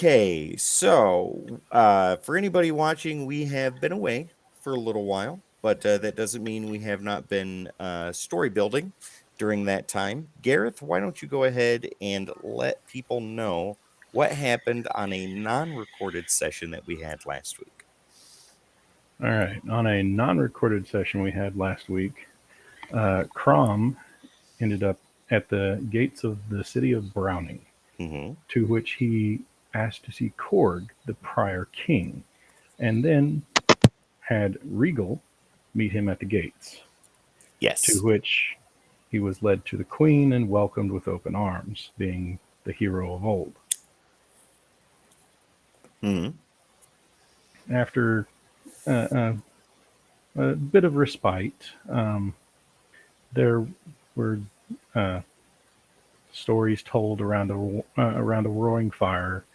Okay, so for anybody watching, we have been away for a little while, but that doesn't mean we have not been story building during that time. Gareth, why don't you go ahead and let people know what happened on a non recorded session that we had last week? All right. On a non recorded session we had last week, Crom ended up at the gates of the city of Browning, Mm-hmm. to which he asked to see Korg, the prior king, and then had Regal meet him at the gates, to Yes. which he was led to the queen and welcomed with open arms, being the hero of old. Mm-hmm. After a bit of respite, there were uh, stories told around a roaring fire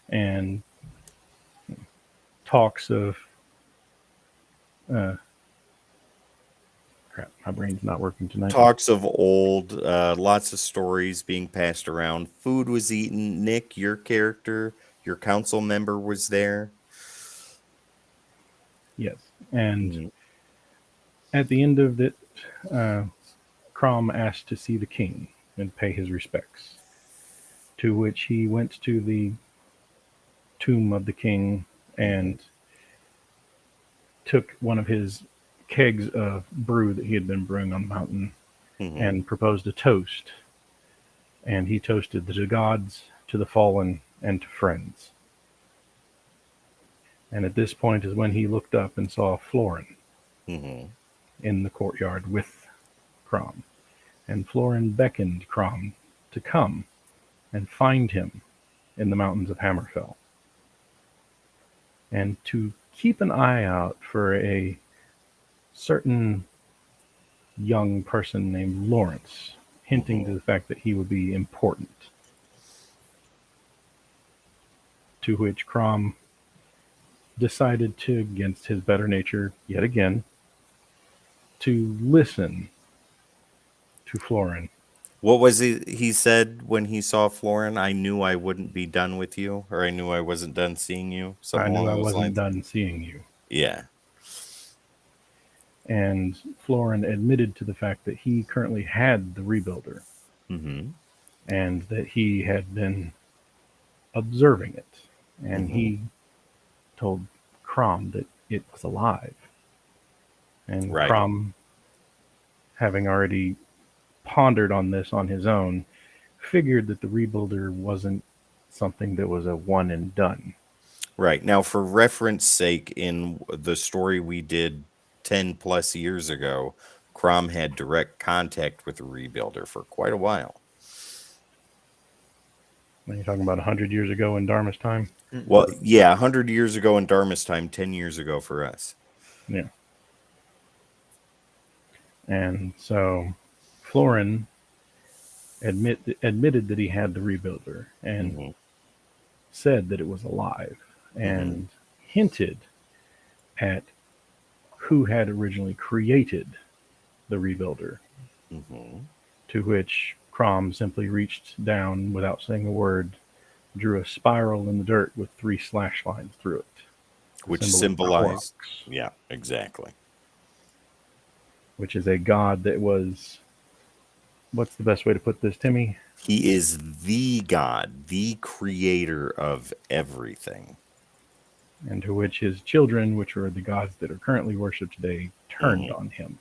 and talks of uh, crap. My brain's not working tonight. Talks of old, lots of stories being passed around. Food was eaten. Nick, your character, your council member was there. Yes, and Mm-hmm. at the end of it, uh, Crom asked to see the king and pay his respects. To which he went to the tomb of the king Mm-hmm. and took one of his kegs of brew that he had been brewing on the mountain Mm-hmm. and proposed a toast. And he toasted to the gods, to the fallen, and to friends. And at this point is when he looked up and saw Florin Mm-hmm. in the courtyard with Crom. And Florin beckoned Crom to come and find him in the mountains of Hammerfell, and to keep an eye out for a certain young person named Lawrence, hinting to Mm-hmm. the fact that he would be important. To which Crom decided to, against his better nature yet again, to listen to Florin. What was he said when he saw Florin? I knew I wouldn't be done with you, or I knew I wasn't done seeing you. I Something knew along I those wasn't lines. done seeing you. Yeah. And Florin admitted to the fact that he currently had the Rebuilder Mm-hmm. and that he had been observing it. And Mm-hmm. he told Crom that it was alive. And Right. Crom, having already pondered on this on his own, figured that the Rebuilder wasn't something that was a one and done. Right. Now, for reference sake, in the story we did 10 plus years ago, Crom had direct contact with the rebuilder for quite a while. When you're talking about 100 years ago in Dharma's time. Well, yeah, 100 years ago in Dharma's time, 10 years ago for us. Yeah. And so Florin admitted that he had the Rebuilder and Mm-hmm. said that it was alive Mm-hmm. and hinted at who had originally created the Rebuilder, Mm-hmm. to which Crom simply reached down without saying a word, drew a spiral in the dirt with three slash lines through it, the Which symbol of symbolized, Horrocks, yeah, exactly. which is a god that was, what's the best way to put this, Timmy? He is the God, the creator of everything. And to which his children, which are the gods that are currently worshipped today, turned Hmm. on him.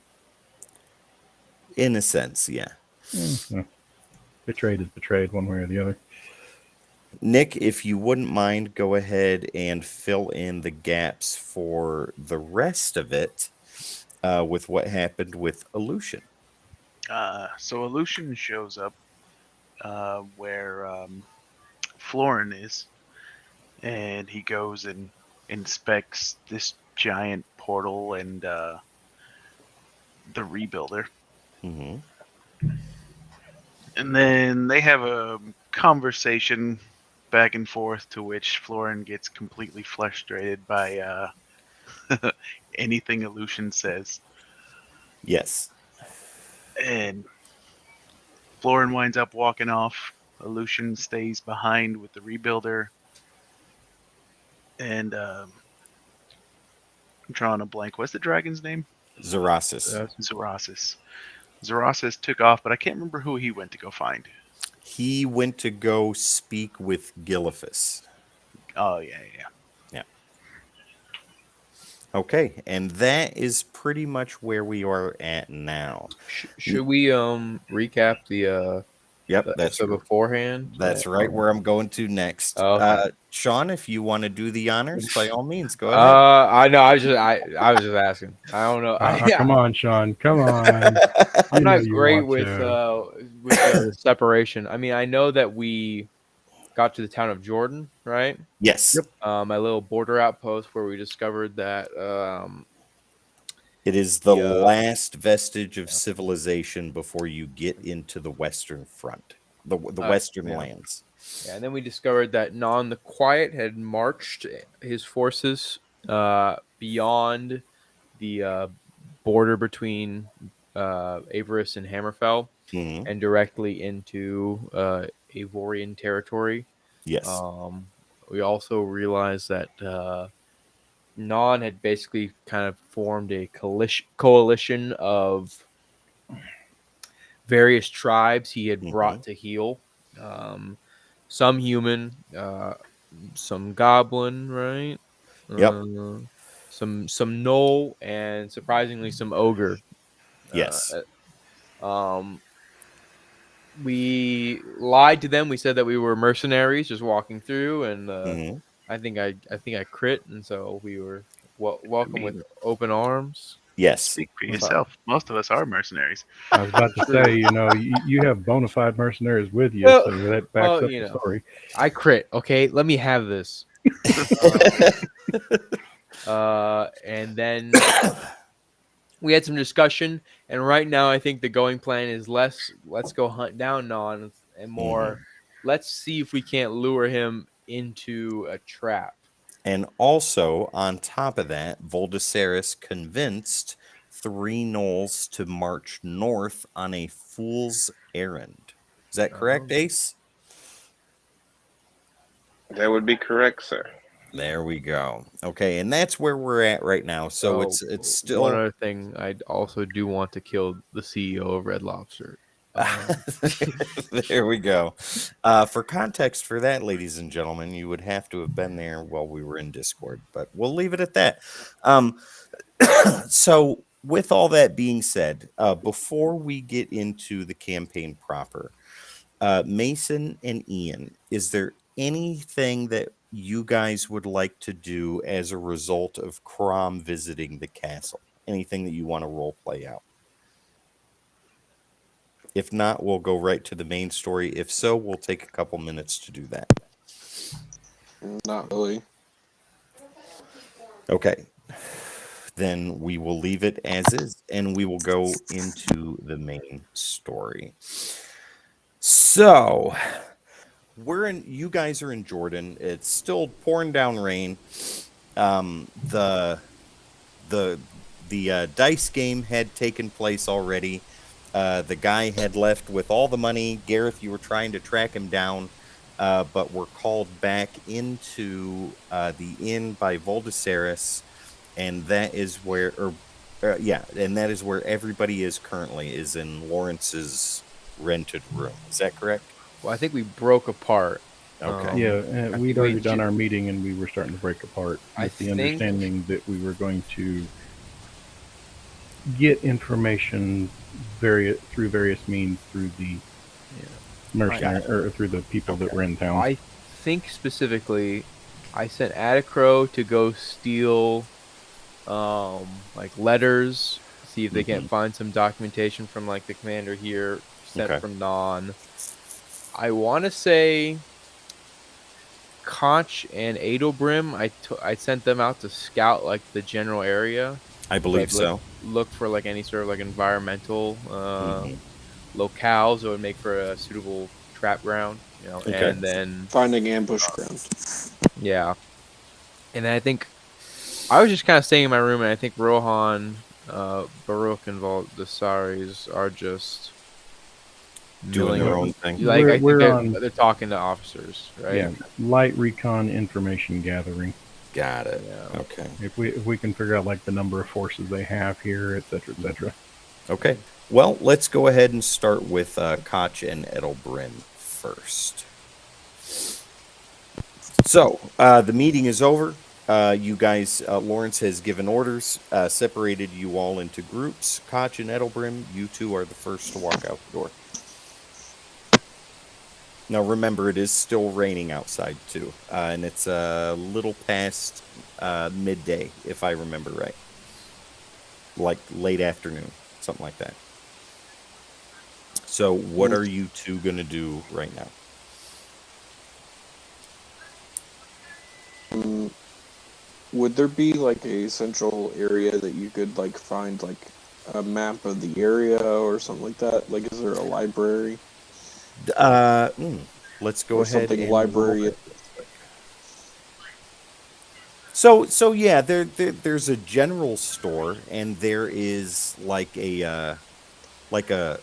In a sense, yeah. No, betrayed is betrayed, one way or the other. Nick, if you wouldn't mind, go ahead and fill in the gaps for the rest of it with what happened with Aleutian. So Aleutian shows up where Florin is, and he goes and inspects this giant portal and the rebuilder. Hmm. And then they have a conversation back and forth to which Florin gets completely frustrated by anything Aleutian says. Yes. And Florin winds up walking off. Aleutian stays behind with the rebuilder. And I'm drawing a blank. What's the dragon's name? Zarasis. Zarasis. Zarasis took off, but I can't remember who he went to go find. He went to go speak with Giliphus. Oh, yeah. Yeah. Okay, and that is pretty much where we are at now. Should we recap the Yep, episode beforehand? That's right where I'm going to next. Oh, okay. Sean, if you want to do the honors, by all means, go ahead. I know. I was just asking. I don't know. Come on, Sean. Come on. I'm You know not you great want with to. the separation. I mean, I know that we got to the town of Jordan, right? Yes. My little border outpost where we discovered that it is the last vestige of civilization before you get into the Western Front, the Western lands. Yeah, and then we discovered that Non the Quiet had marched his forces beyond the border between Avarice and Hammerfell and directly into Avorian territory. Yes. We also realized that Non had basically kind of formed a coalition of various tribes he had brought to heal. Some human, some goblin, right? Yep. Some gnoll, and surprisingly some ogre. Yes. We lied to them. We said that we were mercenaries just walking through, and I think I crit, and so we were welcome with open arms. Yes. Speak for yourself. Most of us are mercenaries. I was about to say, you have bona fide mercenaries with you, so that backs up the story. I crit. Okay, let me have this. And then we had some discussion, and right now I think the going plan is let's go hunt down Non, and more, let's see if we can't lure him into a trap. And also, on top of that, Voldaceris convinced 3 gnolls to march north on a fool's errand. Is that correct, Ace? That would be correct, sir. There we go. Okay, and that's where we're at right now. So it's still one other thing. I also do want to kill the CEO of Red Lobster. There we go. For context for that, ladies and gentlemen, you would have to have been there while we were in Discord, but we'll leave it at that. So with all that being said, before we get into the campaign proper, Mason and Ian, is there anything that you guys would like to do as a result of Crom visiting the castle? Anything that you want to role play out? If not, we'll go right to the main story. If so, we'll take a couple minutes to do that. Not really. Okay. Then we will leave it as is, and we will go into the main story. So, you guys are in Jordan. It's still pouring down rain. The dice game had taken place already. The guy had left with all the money. Gareth, you were trying to track him down, but were called back into the inn by Voldaceris, and that is where, and that is where everybody is currently, is in Lawrence's rented room. Is that correct? Well, I think we broke apart. Okay. We'd already done our meeting, and we were starting to break apart with the understanding that we were going to get information through various means through the mercenary or through the people that were in town. I think specifically, I sent Adacro to go steal like letters, see if they can't find some documentation from like the commander here sent from Non. I want to say Conch and Adelbrim, I sent them out to scout like the general area. I believe so. Look for like any sort of like environmental locales that would make for a suitable trap ground, and then finding ambush ground. Yeah. And then I think I was just kind of staying in my room, and I think Rohan, Baruch, and Voldasaris are just doing their own thing. Like they're talking to officers, right? Yeah, light recon information gathering. Got it. Yeah. Okay. If we can figure out like the number of forces they have here, et cetera, et cetera. Okay. Well, let's go ahead and start with Koch and Edelbrin first. So the meeting is over. You guys, Lawrence has given orders, separated you all into groups. Koch and Edelbrim, you two are the first to walk out the door. Now, remember, it is still raining outside, too. And it's a little past midday, if I remember right. Like late afternoon, something like that. So, what are you two going to do right now? Would there be like a central area that you could like find like a map of the area or something like that? Like, is there a library Let's go or ahead something and roll library? it. So yeah, there's a general store, and there is like a like a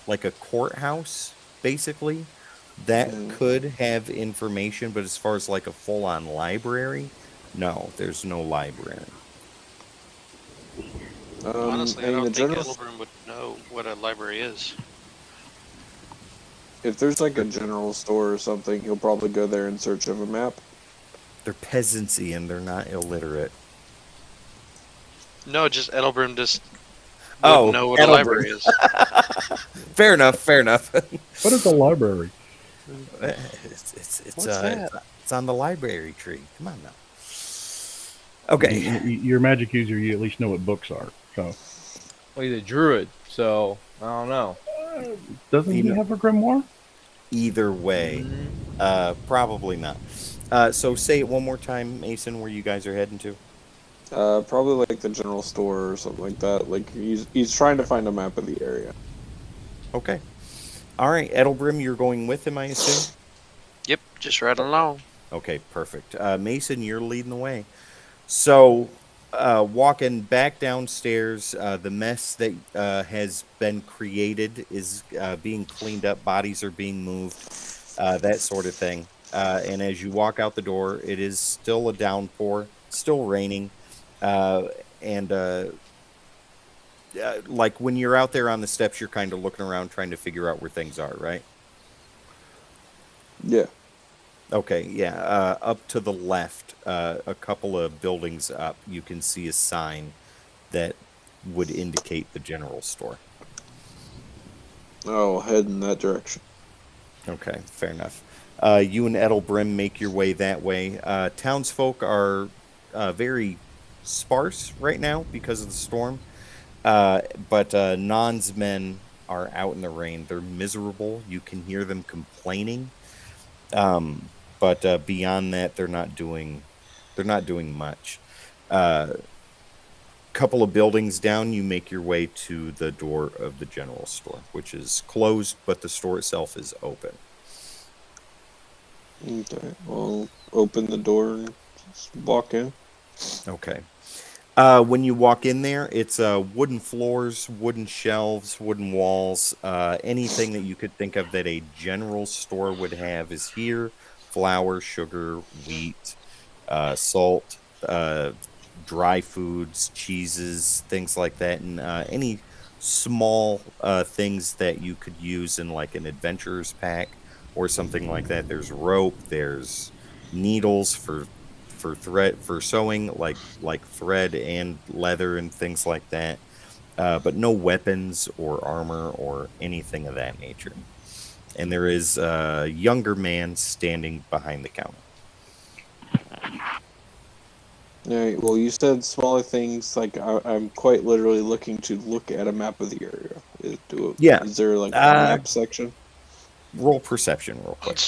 like a courthouse, basically, that could have information. But as far as like a full-on library, no, there's no library. Honestly, I and the don't think general, Edelbrim would know what a library is. if there's like a general store or something, he'll probably go there in search of a map. They're peasancy and they're not illiterate. No, just Edelbrim just Oh, wouldn't know what a Edelbrim. library is. Fair enough. Fair enough. What is a library? It's What's that? it's on the library tree. Come on now. Okay. You're a magic user. You at least know what books are. So Well, he's a druid, so I don't know. doesn't he have a grimoire? Either way, probably not. So say it one more time, Mason, where you guys are heading to. Probably like the general store or something like that. Like he's trying to find a map of the area. Okay. All right, Edelbrim, you're going with him, I assume? Yep, just right along. Okay, perfect. Mason, you're leading the way. So, walking back downstairs, the mess that has been created is being cleaned up. Bodies are being moved, that sort of thing. And as you walk out the door, it is still a downpour, still raining. And like when you're out there on the steps, you're kind of looking around trying to figure out where things are, right? Yeah. Okay, yeah. Up to the left, a couple of buildings up, you can see a sign that would indicate the general store. I'll head in that direction. Okay, fair enough. You and Edelbrim make your way that way. Townsfolk are very sparse right now because of the storm. But Non's men are out in the rain. They're miserable. You can hear them complaining. But beyond that, they're not doing much. Couple of buildings down, you make your way to the door of the general store, which is closed, but the store itself is open. Okay. I'll open the door and just walk in. Okay. When you walk in there, it's wooden floors, wooden shelves, wooden walls. Anything that you could think of that a general store would have is here. Flour, sugar, wheat, salt, dry foods, cheeses, things like that, and any small things that you could use in like an adventurer's pack or something like that. There's rope, there's needles for thread for sewing, like thread and leather and things like that. But no weapons or armor or anything of that nature. And there is a younger man standing behind the counter. Alright, well, you said smaller things. Like I'm quite literally looking to look at a map of the area. Yeah. Is there like a map section? Roll perception real quick.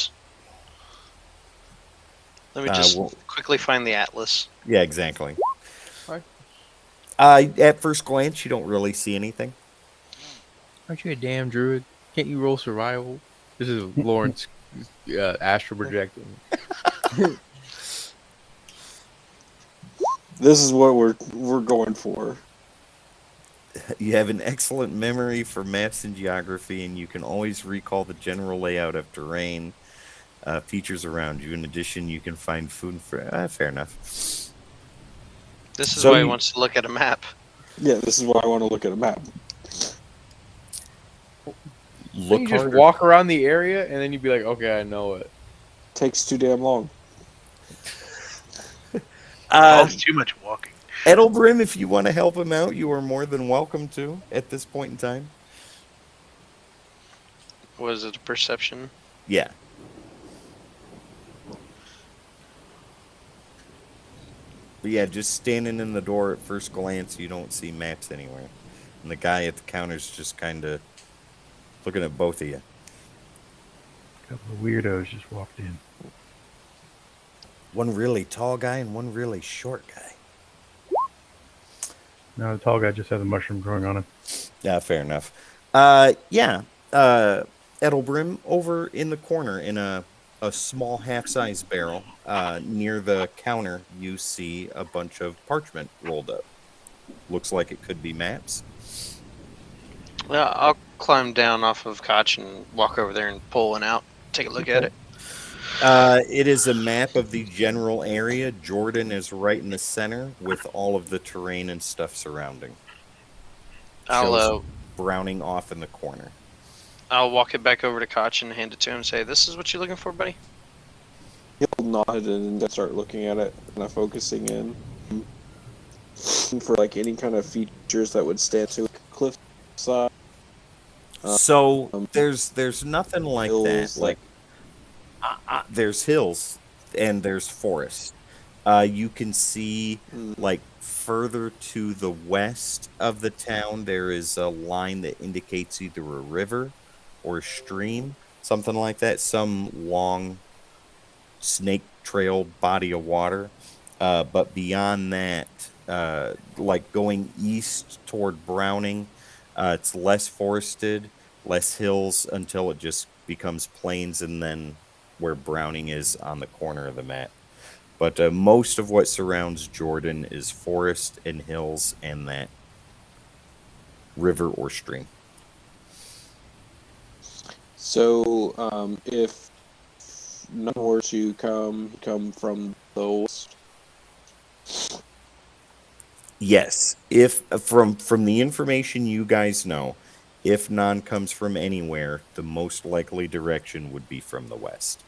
Let me just well- quickly find the atlas. Yeah, exactly. Alright. At first glance, you don't really see anything. Aren't you a damn druid? Can't you roll survival? This is Lawrence astral projecting. This is what we're going for. You have an excellent memory for maps and geography, and you can always recall the general layout of terrain. features around you. In addition, you can find food for. Fair enough. This is So why he you- wants to look at a map. Yeah, this is why I want to look at a map. Look you just harder. walk around the area, and then you'd be like, okay, I know it. Takes too damn long. Involves too much walking. Edelbrim, if you want to help him out, you are more than welcome to at this point in time. Was it a perception? Yeah. But yeah, just standing in the door at first glance, you don't see maps anywhere. And the guy at the counter's just kind of looking at both of you. A couple of weirdos just walked in. One really tall guy and one really short guy. No, the tall guy just has a mushroom growing on him. Yeah, fair enough. Yeah. Edelbrim, over in the corner in a small half-size barrel, near the counter, you see a bunch of parchment rolled up. Looks like it could be maps. Well, I'll climb down off of Koch and walk over there and pull one out. Take a look at it. It is a map of the general area. Jordan is right in the center with all of the terrain and stuff surrounding. Shows Browning off in the corner. I'll walk it back over to Koch and hand it to him and say, "This is what you're looking for, buddy?" He'll nod and start looking at it, kind of focusing in for like any kind of features that would stand to a cliffside. So there's nothing like hills, that. Like there's hills and there's forest. You can see like further to the west of the town, there is a line that indicates either a river or a stream, something like that. Some long snake trail body of water. But beyond that, like going east toward Browning, it's less forested, less hills until it just becomes plains, and then where Browning is on the corner of the map. But most of what surrounds Jordan is forest and hills and that river or stream. So, if none were to come from the west, Yes, if from the information you guys know, if none comes from anywhere, the most likely direction would be from the west.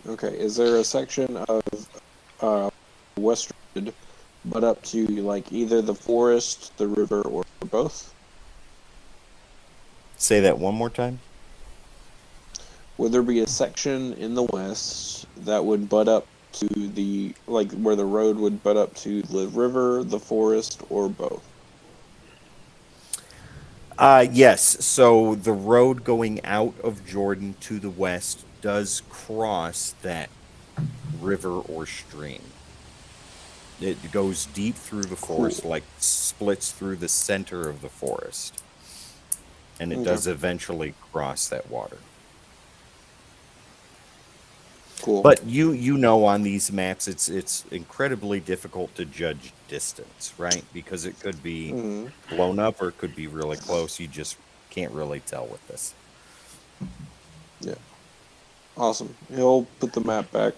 okay, is there a section of western but up to like either the forest, the river, or both? Say that one more time. Would there be a section in the west that would butt up to the, like, where the road would butt up to the river, the forest, or both? Yes. So the road going out of Jordan to the west does cross that river or stream. It goes deep through the forest, like splits through the center of the forest. And it does eventually cross that water. Cool. But you know, on these maps, it's incredibly difficult to judge distance, right? Because it could be blown up or it could be really close. You just can't really tell with this. Yeah. Awesome. He'll put the map back.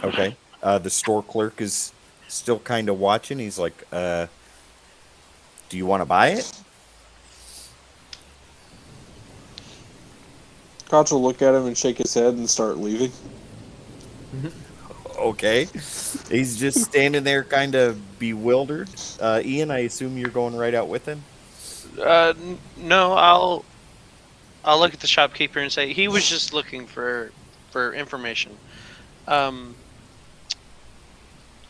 Okay. The store clerk is still kind of watching. He's like, do you want to buy it? Koch will look at him and shake his head and start leaving. Okay. He's just standing there kind of bewildered. Ian, I assume you're going right out with him? No, I'll look at the shopkeeper and say he was just looking for information.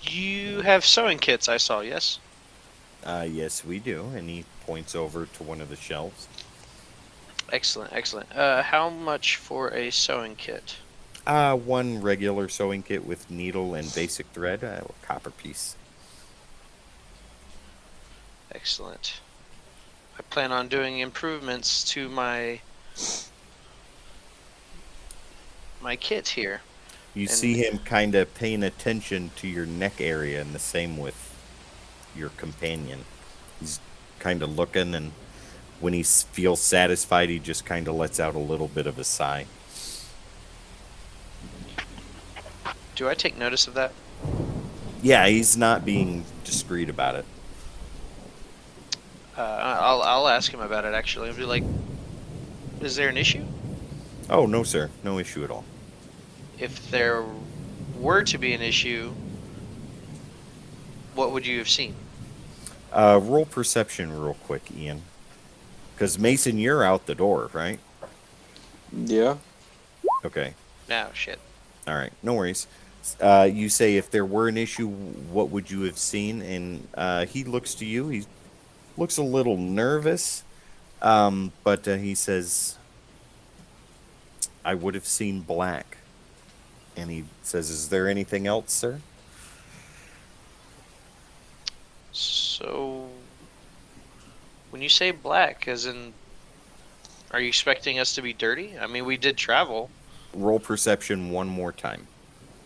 You have sewing kits, I saw, yes? Yes, we do. And he points over to one of the shelves. Excellent, excellent. How much for a sewing kit? One regular sewing kit with needle and basic thread, a copper piece. Excellent. I plan on doing improvements to my kit here. You see him kind of paying attention to your neck area, and the same with your companion. He's kind of looking, and When he feels satisfied, he just kind of lets out a little bit of a sigh. Do I take notice of that? Yeah, he's not being discreet about it. I'll ask him about it. Actually, I'll be like, "Is there an issue? Oh, no, sir. No issue at all. If there were to be an issue, what would you have seen?" Roll perception real quick, Ian. Because Mason, you're out the door, right? Yeah. Okay. No shit. All right. No worries. You say if there were an issue, what would you have seen? And he looks to you. He looks a little nervous, but he says, I would have seen black. And he says, is there anything else, sir? So, when you say black, as in, are you expecting us to be dirty? I mean, we did travel. Roll perception one more time.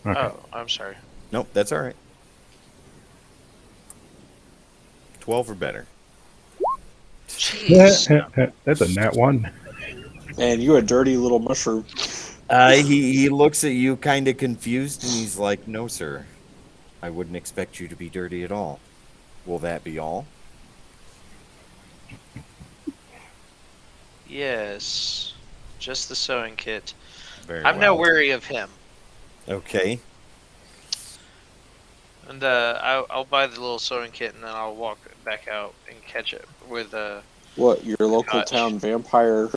Okay. Oh, I'm sorry. Nope, that's all right. 12 or better. Jeez. That's a nat one. And you're a dirty little mushroom. He looks at you kind of confused, and he's like, no, sir. I wouldn't expect you to be dirty at all. Will that be all? Yes. Just the sewing kit. Very I'm now well. wary of him. Okay. And I'll buy the little sewing kit and then I'll walk back out and catch it with What, your local Gotcha. town vampire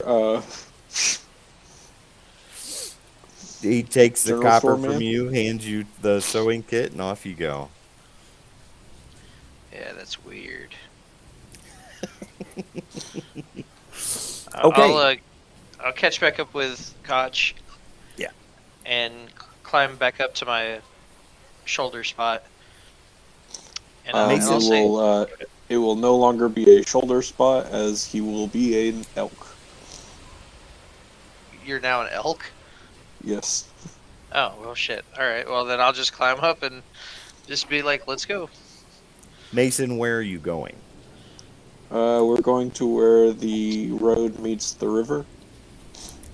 He takes the General copper store from man? you, hands you the sewing kit, and off you go. Yeah, that's weird. Okay. I'll catch back up with Koch. Yeah. And climb back up to my shoulder spot. And Mason I'll say, it will no longer be a shoulder spot, as he will be an elk. "You're now an elk." Yes. Oh well, shit. All right. Well, then I'll just climb up and just be like, "Let's go." Mason, where are you going? We're going to where the road meets the river.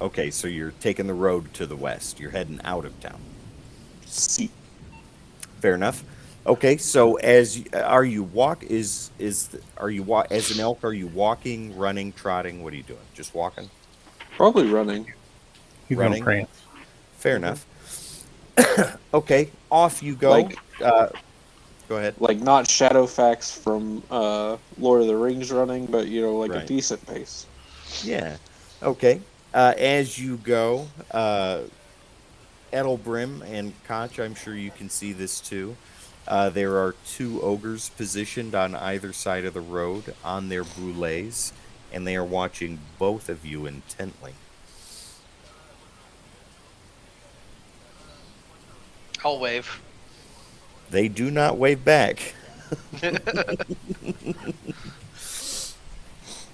Okay, so you're taking the road to the west. You're heading out of town. See. Fair enough. Okay, so as are you walk is are you as an elk? Are you walking, running, trotting? What are you doing? Just walking? Probably running. He's Running. gonna prance. Fair enough. Okay, off you go. Like- Go ahead. Like, not Shadowfax from Lord of the Rings running, but, like Right. a decent pace. Yeah. Okay. As you go, Edelbrim and Koch, I'm sure you can see this too. There are two ogres positioned on either side of the road on their brulés, and they are watching both of you intently. I'll wave. They do not wave back.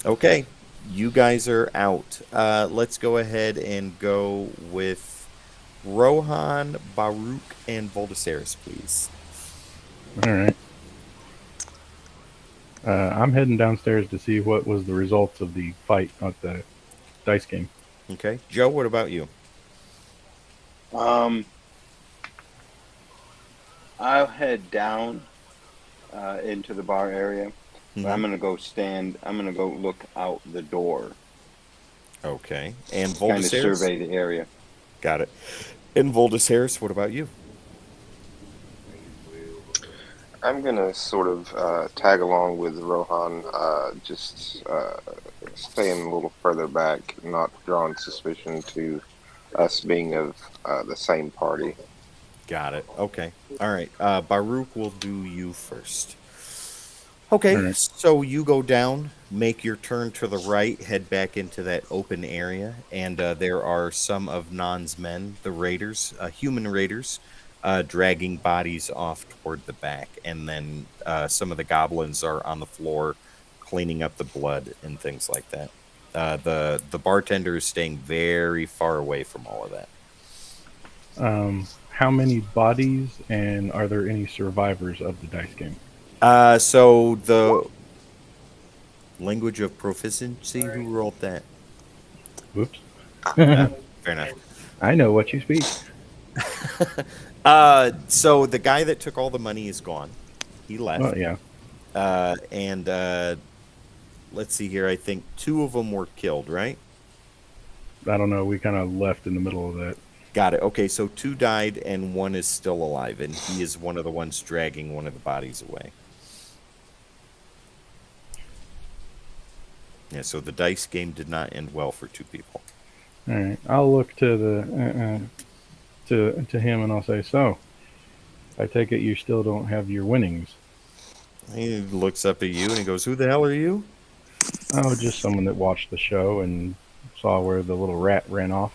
Okay, you guys are out. Let's go ahead and go with Rohan, Baruch, and Voldasaris, please. All right. I'm heading downstairs to see what was the results of the fight at the dice game. Okay, Joe, what about you? I'll head down into the bar area. But Mhm. I'm gonna go look out the door. Okay, and Kind of Voldasaris? survey the area. Got it. And Voldasaris, what about you? I'm gonna sort of tag along with Rohan, just staying a little further back, not drawing suspicion to us being of the same party. Got it. Okay. All right. Baruch will do you first. Okay. All right. So you go down, make your turn to the right, head back into that open area, and there are some of Nan's men, the raiders, human raiders, dragging bodies off toward the back, and then some of the goblins are on the floor cleaning up the blood and things like that. The bartender is staying very far away from all of that. How many bodies, and are there any survivors of the dice game? So Language of proficiency. Who rolled that? Whoops. Fair enough. I know what you speak. So the guy that took all the money is gone. He left. Well, yeah. And let's see here. I think 2 of them were killed, right? I don't know. We kind of left in the middle of that. Got it. Okay, so 2 died and 1 is still alive, and he is one of the ones dragging one of the bodies away. Yeah, so the dice game did not end well for 2 people. All right. I'll look to the to him and I'll say, so I take it you still don't have your winnings. He looks up at you and he goes, "Who the hell are you?" Oh, just someone that watched the show and saw where the little rat ran off.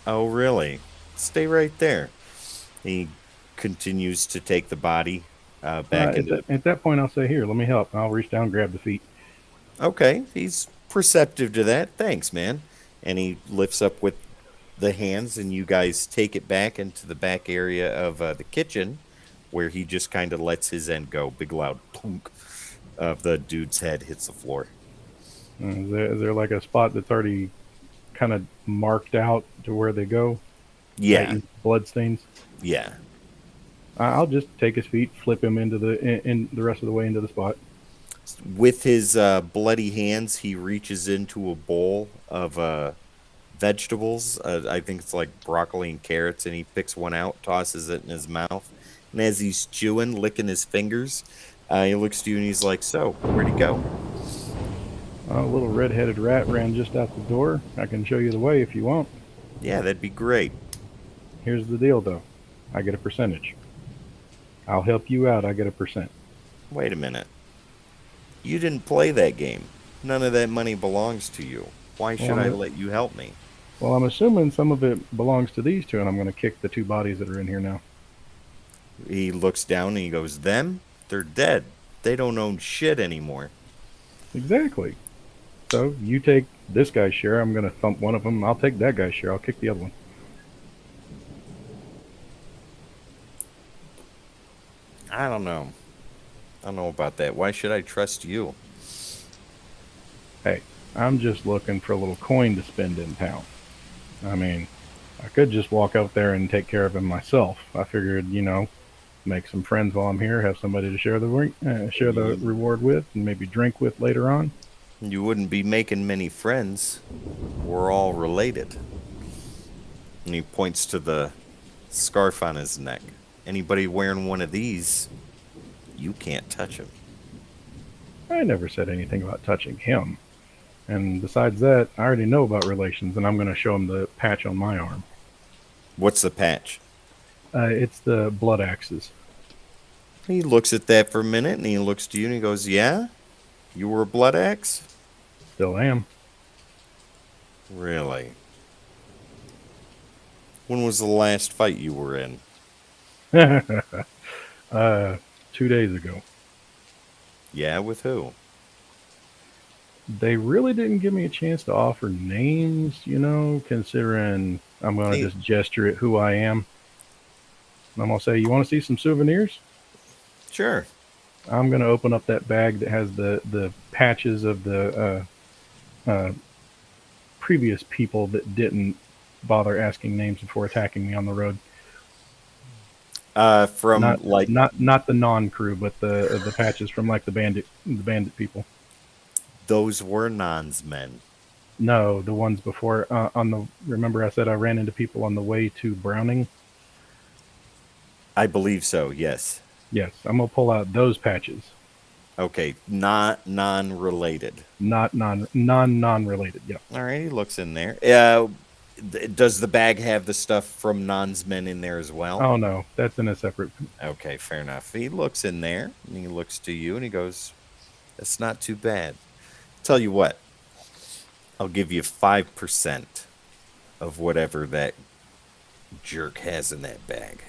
Oh, really? Stay right there. He continues to take the body back into. At that point, I'll say, here, let me help. I'll reach down, grab the feet. Okay, he's perceptive to that. Thanks, man. And he lifts up with the hands, and you guys take it back into the back area of the kitchen, where he just kind of lets his end go. Big loud plunk of the dude's head hits the floor. Is there like a spot that's already kind of marked out to where they go? Yeah, Blood stains. yeah. I'll just take his feet, flip him into in the rest of the way into the spot. With his bloody hands, he reaches into a bowl of vegetables. I think it's like broccoli and carrots, and he picks one out, tosses it in his mouth. And as he's chewing, licking his fingers, he looks to you and he's like, "So, where'd he go?" A little red-headed rat ran just out the door. I can show you the way if you want. Yeah, that'd be great. Here's the deal, though. I get a percentage. I'll help you out. I get a percent. Wait a minute. You didn't play that game. None of that money belongs to you. Why should I let you help me? Well, I'm assuming some of it belongs to these 2, and I'm going to kick the 2 bodies that are in here now. He looks down and he goes, "Them? They're dead. They don't own shit anymore." Exactly. So you take this guy's share. I'm going to thump one of them. I'll take that guy's share. I'll kick the other one. I don't know. I don't know about that. Why should I trust you? Hey, I'm just looking for a little coin to spend in town. I mean, I could just walk out there and take care of him myself. I figured, make some friends while I'm here, have somebody to share the reward with, and maybe drink with later on. You wouldn't be making many friends. We're all related. And he points to the scarf on his neck. Anybody wearing one of these, you can't touch him. I never said anything about touching him. And besides that, I already know about relations, and I'm going to show him the patch on my arm. What's the patch? It's the blood axes. He looks at that for a minute, and he looks to you, and he goes, "Yeah? You were a blood axe?" Still am. Really? When was the last fight you were in? 2 days ago. Yeah, with who? They really didn't give me a chance to offer names, considering I'm going to just gesture at who I am. I'm going to say, you want to see some souvenirs? Sure. I'm going to open up that bag that has the patches of the previous people that didn't bother asking names before attacking me on the road. Not the non-crew, but the patches from like the bandit people. Those were Non's men. No, the ones before remember I said I ran into people on the way to Browning? I believe so, yes. Yes, I'm going to pull out those patches. Okay, not non-related. Not non-related, yeah. All right, he looks in there. Does the bag have the stuff from Non's men in there as well? Oh, no, that's in a separate... Okay, fair enough. He looks in there, and he looks to you, and he goes, "That's not too bad. Tell you what, I'll give you 5% of whatever that jerk has in that bag.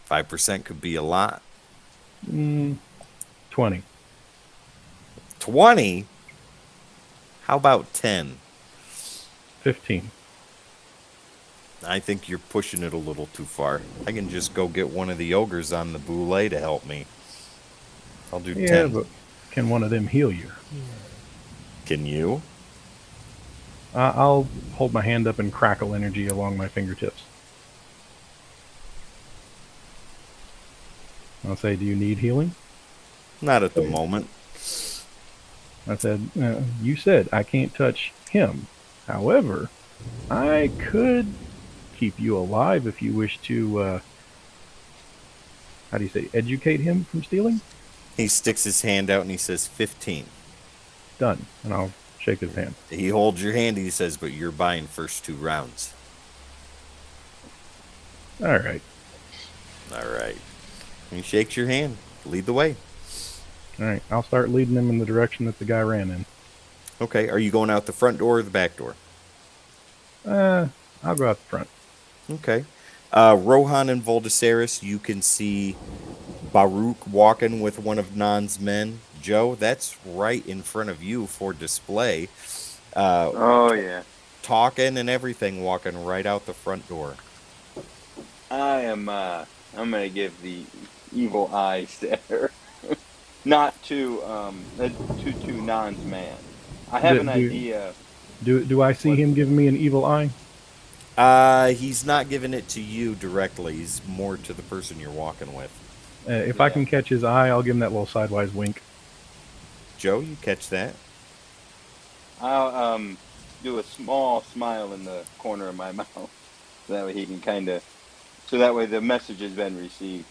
5% could be a lot. 20. 20? How about 10? 15. I think you're pushing it a little too far. I can just go get one of the ogres on the boule to help me. I'll do Yeah, 10. but can one of them heal you? Can you? I'll hold my hand up and crackle energy along my fingertips. I'll say, "Do you need healing?" Not at the moment. I said, "You said I can't touch him. However, I could keep you alive if you wish to, how do you say, educate him from stealing?" He sticks his hand out and he says 15. Done. And I'll shake his hand. He holds your hand and he says, but you're buying first 2 rounds. All right. All right. And he shakes your hand. Lead the way. All right. I'll start leading him in the direction that the guy ran in. Okay. Are you going out the front door or the back door? I'll go out the front. Okay. Rohan and Voldiceris, you can see Baruch walking with one of Nan's men. Joe, that's right in front of you for display. Oh yeah. Talking and everything, walking right out the front door. I'm gonna give the evil eye stare. Not to Nan's man. I have an idea. Do I see him giving me an evil eye? He's not giving it to you directly. He's more to the person you're walking with. If I can catch his eye, I'll give him that little sidewise wink. Joe, you catch that? I'll do a small smile in the corner of my mouth. So that way he can so that way the message has been received.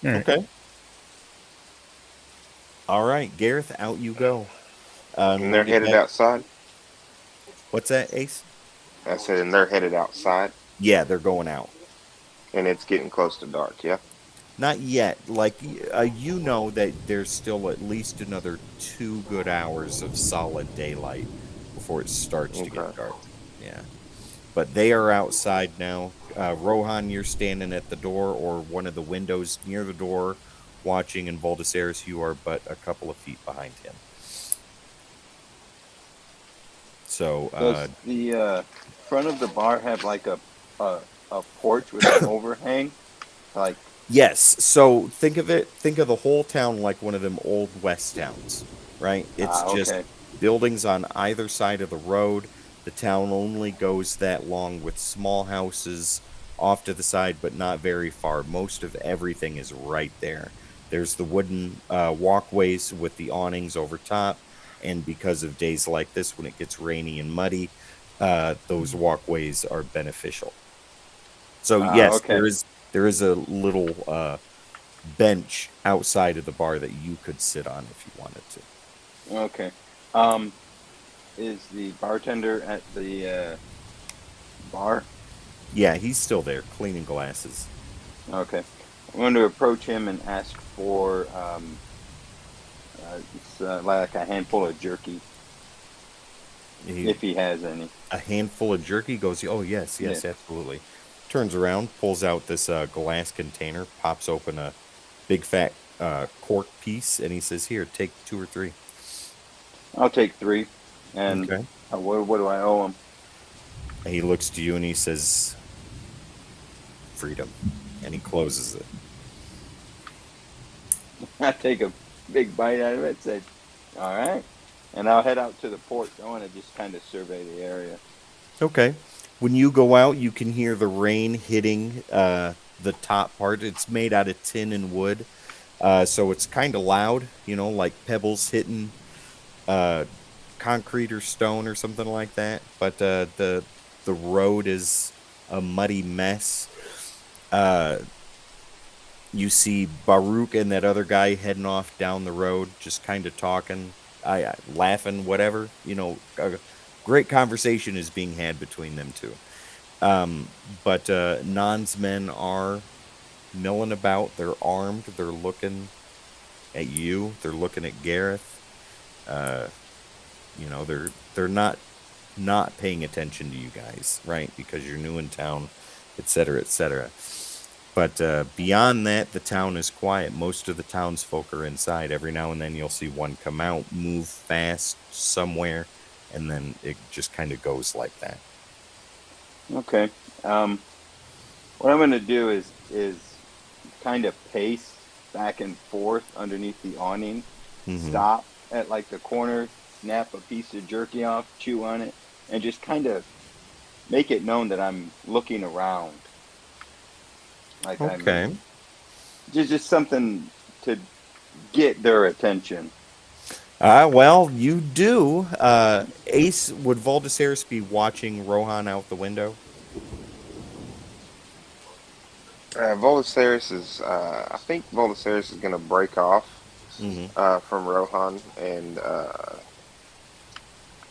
All right. Okay. All right, Gareth, out you go. And they're headed outside? What's that, Ace? I said, and they're headed outside? Yeah, they're going out. And it's getting close to dark, yeah? Not yet. Like, you know that there's still at least another 2 good hours of solid daylight before it starts to get dark. Yeah. But they are outside now. Rohan, you're standing at the door or one of the windows near the door watching, and Voldiceris, you are but a couple of feet behind him. So, does the front of the bar have like a porch with an overhang? Like, yes. So think of the whole town like one of them old west towns, right? It's just buildings on either side of the road. The town only goes that long with small houses off to the side, but not very far. Most of everything is right there. There's the wooden walkways with the awnings over top. And because of days like this, when it gets rainy and muddy, those walkways are beneficial. So yes, there is a little bench outside of the bar that you could sit on if you wanted to. Okay. Is the bartender at the bar? Yeah, he's still there, cleaning glasses. Okay. I'm going to approach him and ask for like a handful of jerky, if he has any. A handful of jerky? Goes, oh, yes, absolutely. Turns around, pulls out this glass container, pops open a big fat cork piece, and he says, here, take 2 or 3. I'll take 3. And what do I owe him? And he looks to you and he says, freedom. And he closes it. I take a big bite out of it and say, all right. And I'll head out to the porch. I want to just kind of survey the area. Okay. When you go out, you can hear the rain hitting the top part. It's made out of tin and wood. So it's kind of loud, like pebbles hitting concrete or stone or something like that. But the road is a muddy mess. You see Baruch and that other guy heading off down the road, just kind of talking, laughing, whatever. A great conversation is being had between them two. But Nan's men are milling about. They're armed. They're looking at you. They're looking at Gareth. They're not paying attention to you guys, right? Because you're new in town, et cetera, et cetera. But beyond that, the town is quiet. Most of the townsfolk are inside. Every now and then you'll see one come out, move fast somewhere, and then it just kind of goes like that. Okay. What I'm going to do is kind of pace back and forth underneath the awning, Mhm. stop at like the corner, snap a piece of jerky off, chew on it, and just kind of make it known that I'm looking around. Like I'm Okay. just something to get their attention. Well, you do. Ace, would Voldasaris be watching Rohan out the window? Voltasaurus is, I think Voltasaurus is going to break off Mm-hmm. from Rohan and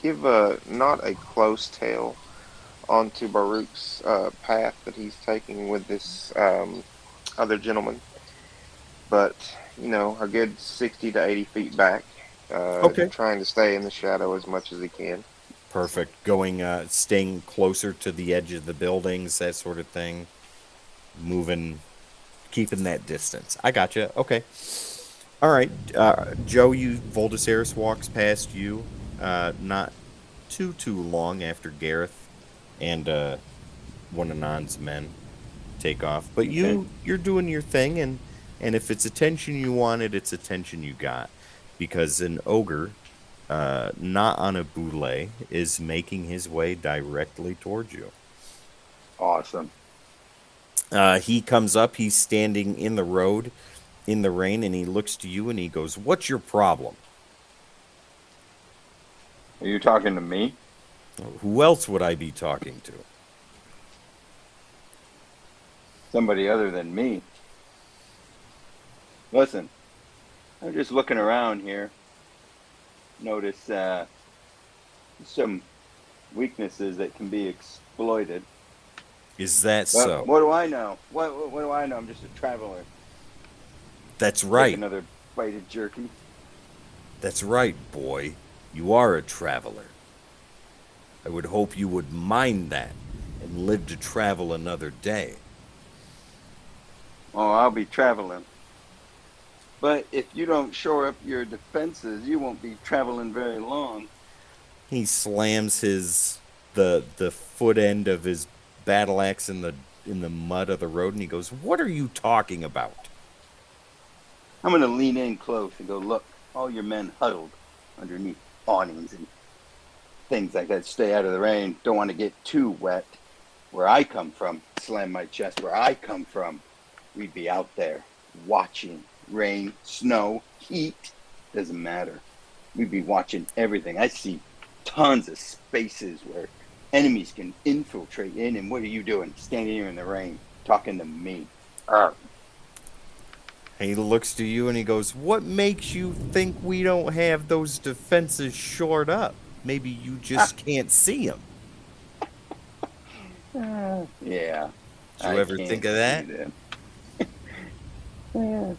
give not a close tail onto Baruch's path that he's taking with this other gentleman, but a good 60 to 80 feet back, Okay. trying to stay in the shadow as much as he can. Perfect. Going, staying closer to the edge of the buildings, that sort of thing. Moving, keeping that distance. I gotcha. Okay. All right. Joe, Voldasaris walks past you, not too long after Gareth and one of Nan's men take off. But Okay. you're doing your thing, and if it's attention you wanted, it's attention you got, because an ogre, not on a boule, is making his way directly towards you. Awesome. He comes up. He's standing in the road, in the rain, and he looks to you and he goes, "What's your problem?" Are you talking to me? Who else would I be talking to? Somebody other than me. Listen, I'm just looking around here. Notice some weaknesses that can be exploited. Is that But so? what do I know? What do I know? I'm just a traveler. That's Take right. another bite of jerky. That's right, boy. You are a traveler. I would hope you would mind that and live to travel another day. Oh, I'll be traveling. But if you don't shore up your defenses, you won't be traveling very long. He slams the foot end of his battle axe in the mud of the road, and he goes, "What are you talking about?" I'm going to lean in close and go, look, all your men huddled underneath awnings and things like that. Stay out of the rain. Don't want to get too wet. Where I come from, slam my chest, where I come from, we'd be out there watching rain, snow, heat. Doesn't matter. We'd be watching everything. I see tons of spaces where enemies can infiltrate in. And what are you doing? Standing here in the rain, talking to me. He looks to you and he goes, "What makes you think we don't have those defenses shored up? Maybe you just can't see them." Yeah. Did you ever think of that? Them.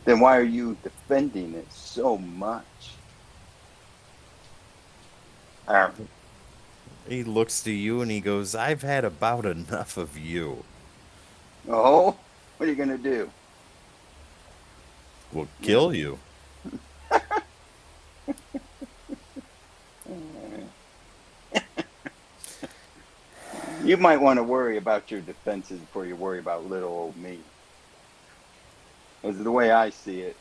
Then why are you defending it so much? He looks to you and he goes, "I've had about enough of you. Oh, what are you going to do? We'll kill you." You might want to worry about your defenses before you worry about little old me. Because the way I see it,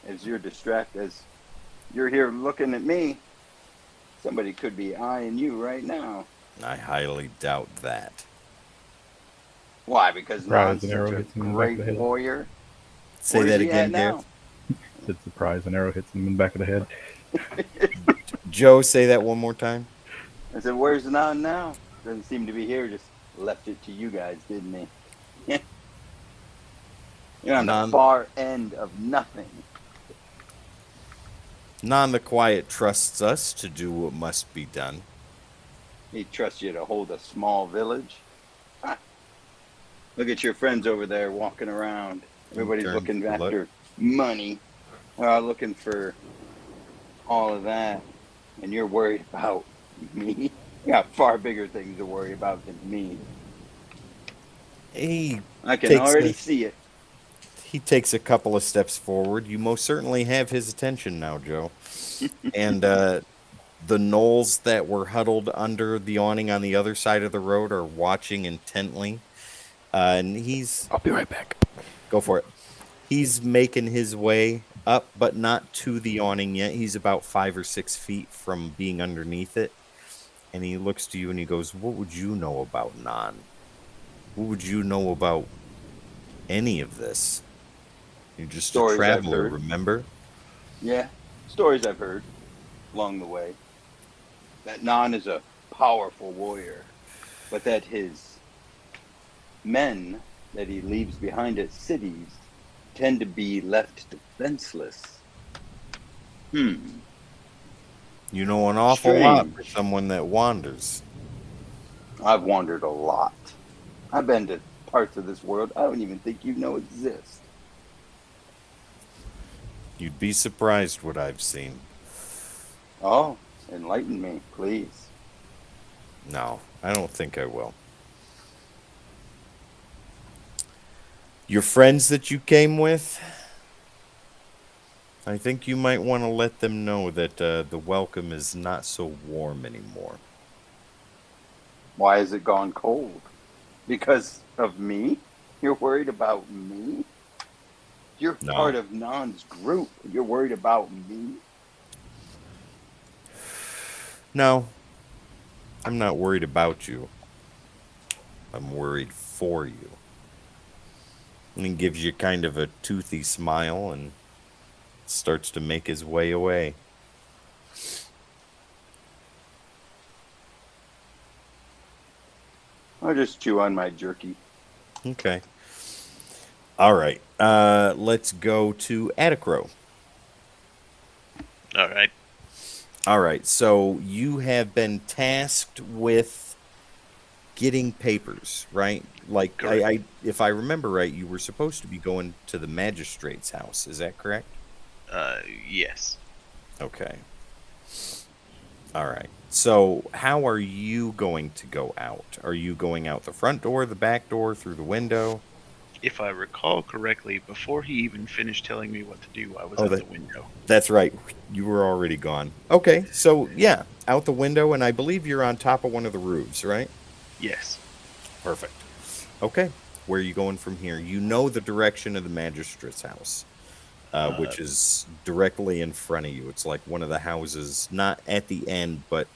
as you're distracted, as you're here looking at me, somebody could be eyeing you right now. I highly doubt that. Why? Because Surprise, Nan's an arrow such a hits him in the back of great the head. warrior. Say Where's that he again, at now? Gareth. Said surprise, an arrow hits him in the back of the head. Joe, say that one more time. I said, where's Nan now? Doesn't seem to be here. Just left it to you guys, didn't he? You're on the far end of nothing. Non the Quiet trusts us to do what must be done. He trusts you to hold a small village. Look at your friends over there walking around. Everybody's looking after money. Looking for all of that. And you're worried about me. You got far bigger things to worry about than me. I can already see it. He takes a couple of steps forward. You most certainly have his attention now, Joe. And the gnolls that were huddled under the awning on the other side of the road are watching intently. And he's... I'll be right back. Go for it. He's making his way up, but not to the awning yet. He's about 5 or 6 feet from being underneath it. And he looks to you and he goes, "What would you know about Non? What would you know about any of this? You're just a Stories I've traveler, heard. remember?" Yeah, stories I've heard along the way. That Nan is a powerful warrior, but that his men that he leaves behind at cities tend to be left defenseless. Hmm. You know an awful lot for Strange. someone that wanders. I've wandered a lot. I've been to parts of this world I don't even think you know exist. You'd be surprised what I've seen. Oh, enlighten me, please. No, I don't think I will. Your friends that you came with, I think you might want to let them know that the welcome is not so warm anymore. Why has it gone cold? Because of me? You're worried about me? You're No. part of Nan's group. You're worried about me? No, I'm not worried about you. I'm worried for you. And he gives you kind of a toothy smile and starts to make his way away. I'll just chew on my jerky. Okay. All right. Let's go to Atticro. All right. All right. So you have been tasked with getting papers, right? Like, Correct. if I remember right, you were supposed to be going to the magistrate's house. Is that correct? Yes. Okay. All right. So how are you going to go out? Are you going out the front door, the back door, through the window? If I recall correctly, before he even finished telling me what to do, I was Oh, out that- the window. That's right. You were already gone. Okay. So, yeah, out the window, and I believe you're on top of one of the roofs, right? Yes. Perfect. Okay. Where are you going from here? You know the direction of the magistrate's house, which is directly in front of you. It's like one of the houses, not at the end, but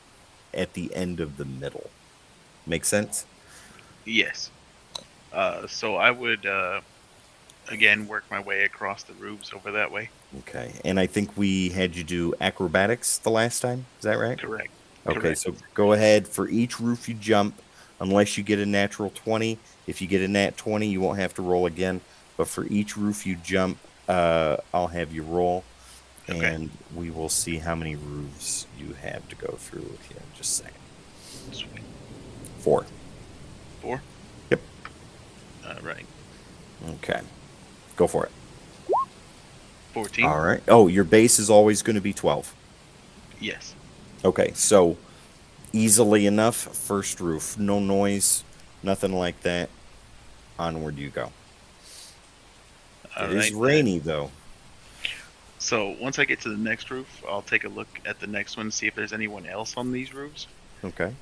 at the end of the middle. Make sense? Yes. So I would again work my way across the roofs over that way. Okay. And I think we had you do acrobatics the last time. Is that right? Correct. Okay. Correct. So go ahead. For each roof you jump, unless you get a natural 20. If you get a nat 20, you won't have to roll again. But for each roof you jump, I'll have you roll. Okay. And we will see how many roofs you have to go through here in just a second. Sweet. 4. 4. Yep. All right. Okay. Go for it. 14. All right. Oh, your base is always going to be 12. Yes. Okay. So easily enough, first roof. No noise, nothing like that. Onward you go. All It is right, rainy, though. So once I get to the next roof, I'll take a look at the next one, see if there's anyone else on these roofs. Okay.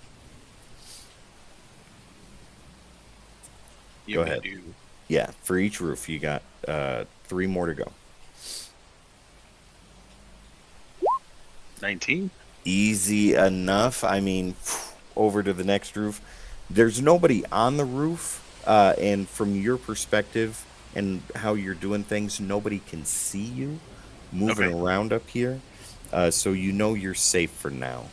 You Go may ahead. do Yeah, for each roof, you got 3 more to go. 19. Easy enough. I mean, over to the next roof. There's nobody on the roof, and from your perspective and how you're doing things, nobody can see you moving Okay. around up here. So you know you're safe for now.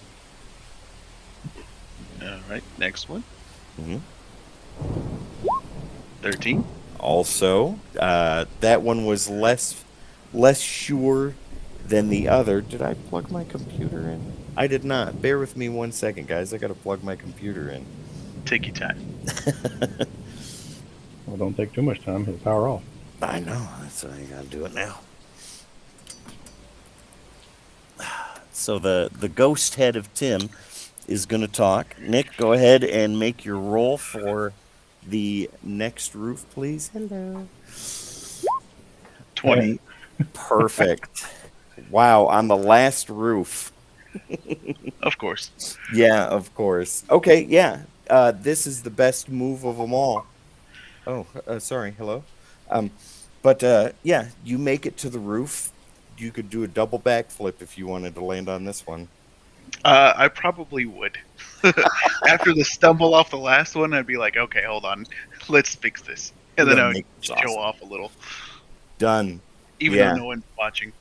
All right. Next one. Mhm. 13. Also, that one was less sure than the other. Did I plug my computer in? I did not. Bear with me 1 second, guys. I got to plug my computer in. Take your time. Well, don't take too much time. Hit power off. I know. That's why I got to do it now. So the ghost head of Tim is going to talk. Nick, go ahead and make your roll for the next roof, please. Hello. 20. Perfect. Wow, on the last roof. Of course. Yeah, of course. Okay, yeah. This is the best move of them all. Oh, sorry. Hello. But yeah, you make it to the roof. You could do a double backflip if you wanted to land on this one. I probably would. After the stumble off the last one, I'd be like, okay, hold on, let's fix this, and I'm then gonna I would make this show awesome. off a little, Done. even though Yeah. no one's watching.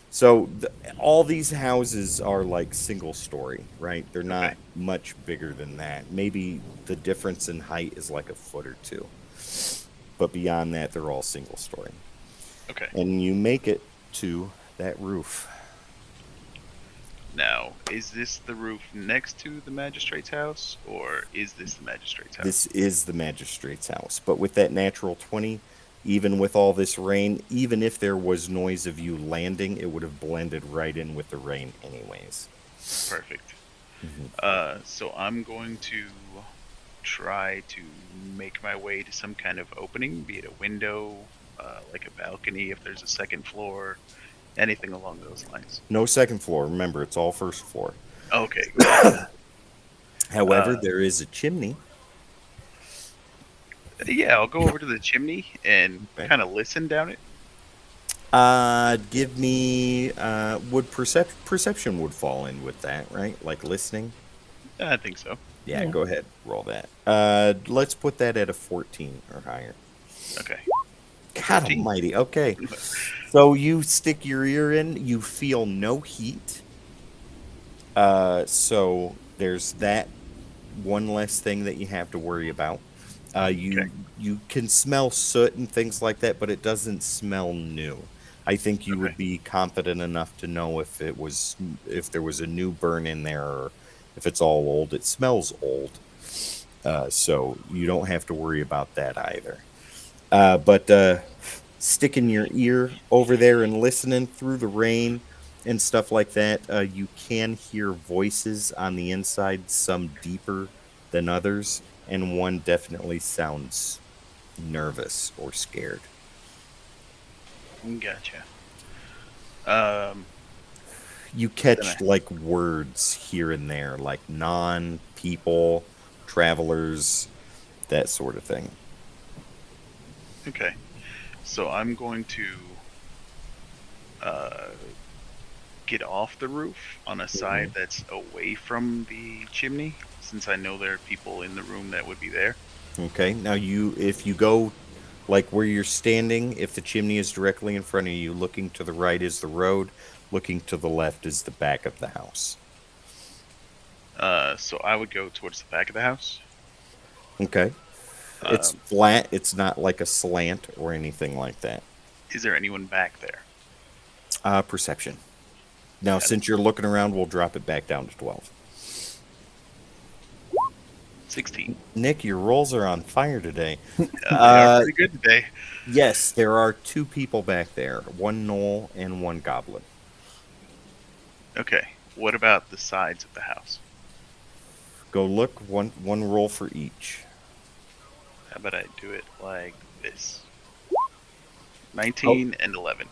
So all these houses are like single story, right? They're Okay. not much bigger than that. Maybe the difference in height is like a foot or two. But beyond that, they're all single story. Okay. And you make it to that roof. Now, is this the roof next to the magistrate's house, or is this the magistrate's house? This is the magistrate's house. But with that natural 20, even with all this rain, even if there was noise of you landing, it would have blended right in with the rain anyways. Perfect. Mhm. So I'm going to try to make my way to some kind of opening, be it a window, like a balcony if there's a second floor, anything along those lines. No second floor. Remember, it's all first floor. Okay. However, there is a chimney. Yeah, I'll go over to the chimney and Okay. kind of listen down it. Give me would perception would fall in with that, right? Like listening. I think so. Yeah, Yeah. go ahead, roll that. Let's put that at a 14 or higher. Okay. God 13. almighty. Okay. So you stick your ear in, you feel no heat. So there's that one less thing that you have to worry about. You can smell soot and things like that, but it doesn't smell new. I think you Okay. would be confident enough to know if there was a new burn in there or if it's all old. It smells old. So you don't have to worry about that either. But sticking your ear over there and listening through the rain and stuff like that, you can hear voices on the inside, some deeper than others, and one definitely sounds nervous or scared. Gotcha. You catch like words here and there, like non-people, travelers, that sort of thing. Okay. So I'm going to get off the roof on a side that's away from the chimney, since I know there are people in the room that would be there. Okay. Now if you go like where you're standing, if the chimney is directly in front of you, looking to the right is the road, looking to the left is the back of the house. So I would go towards the back of the house. Okay. It's flat. It's not like a slant or anything like that. Is there anyone back there? Perception. Now, since you're looking around, we'll drop it back down to 12. 16. Nick, your rolls are on fire today. They are pretty good today. Yes, there are two people back there, one gnoll and one goblin. Okay. What about the sides of the house? Go look, one roll for each. How about I do it like this? 19 and 11.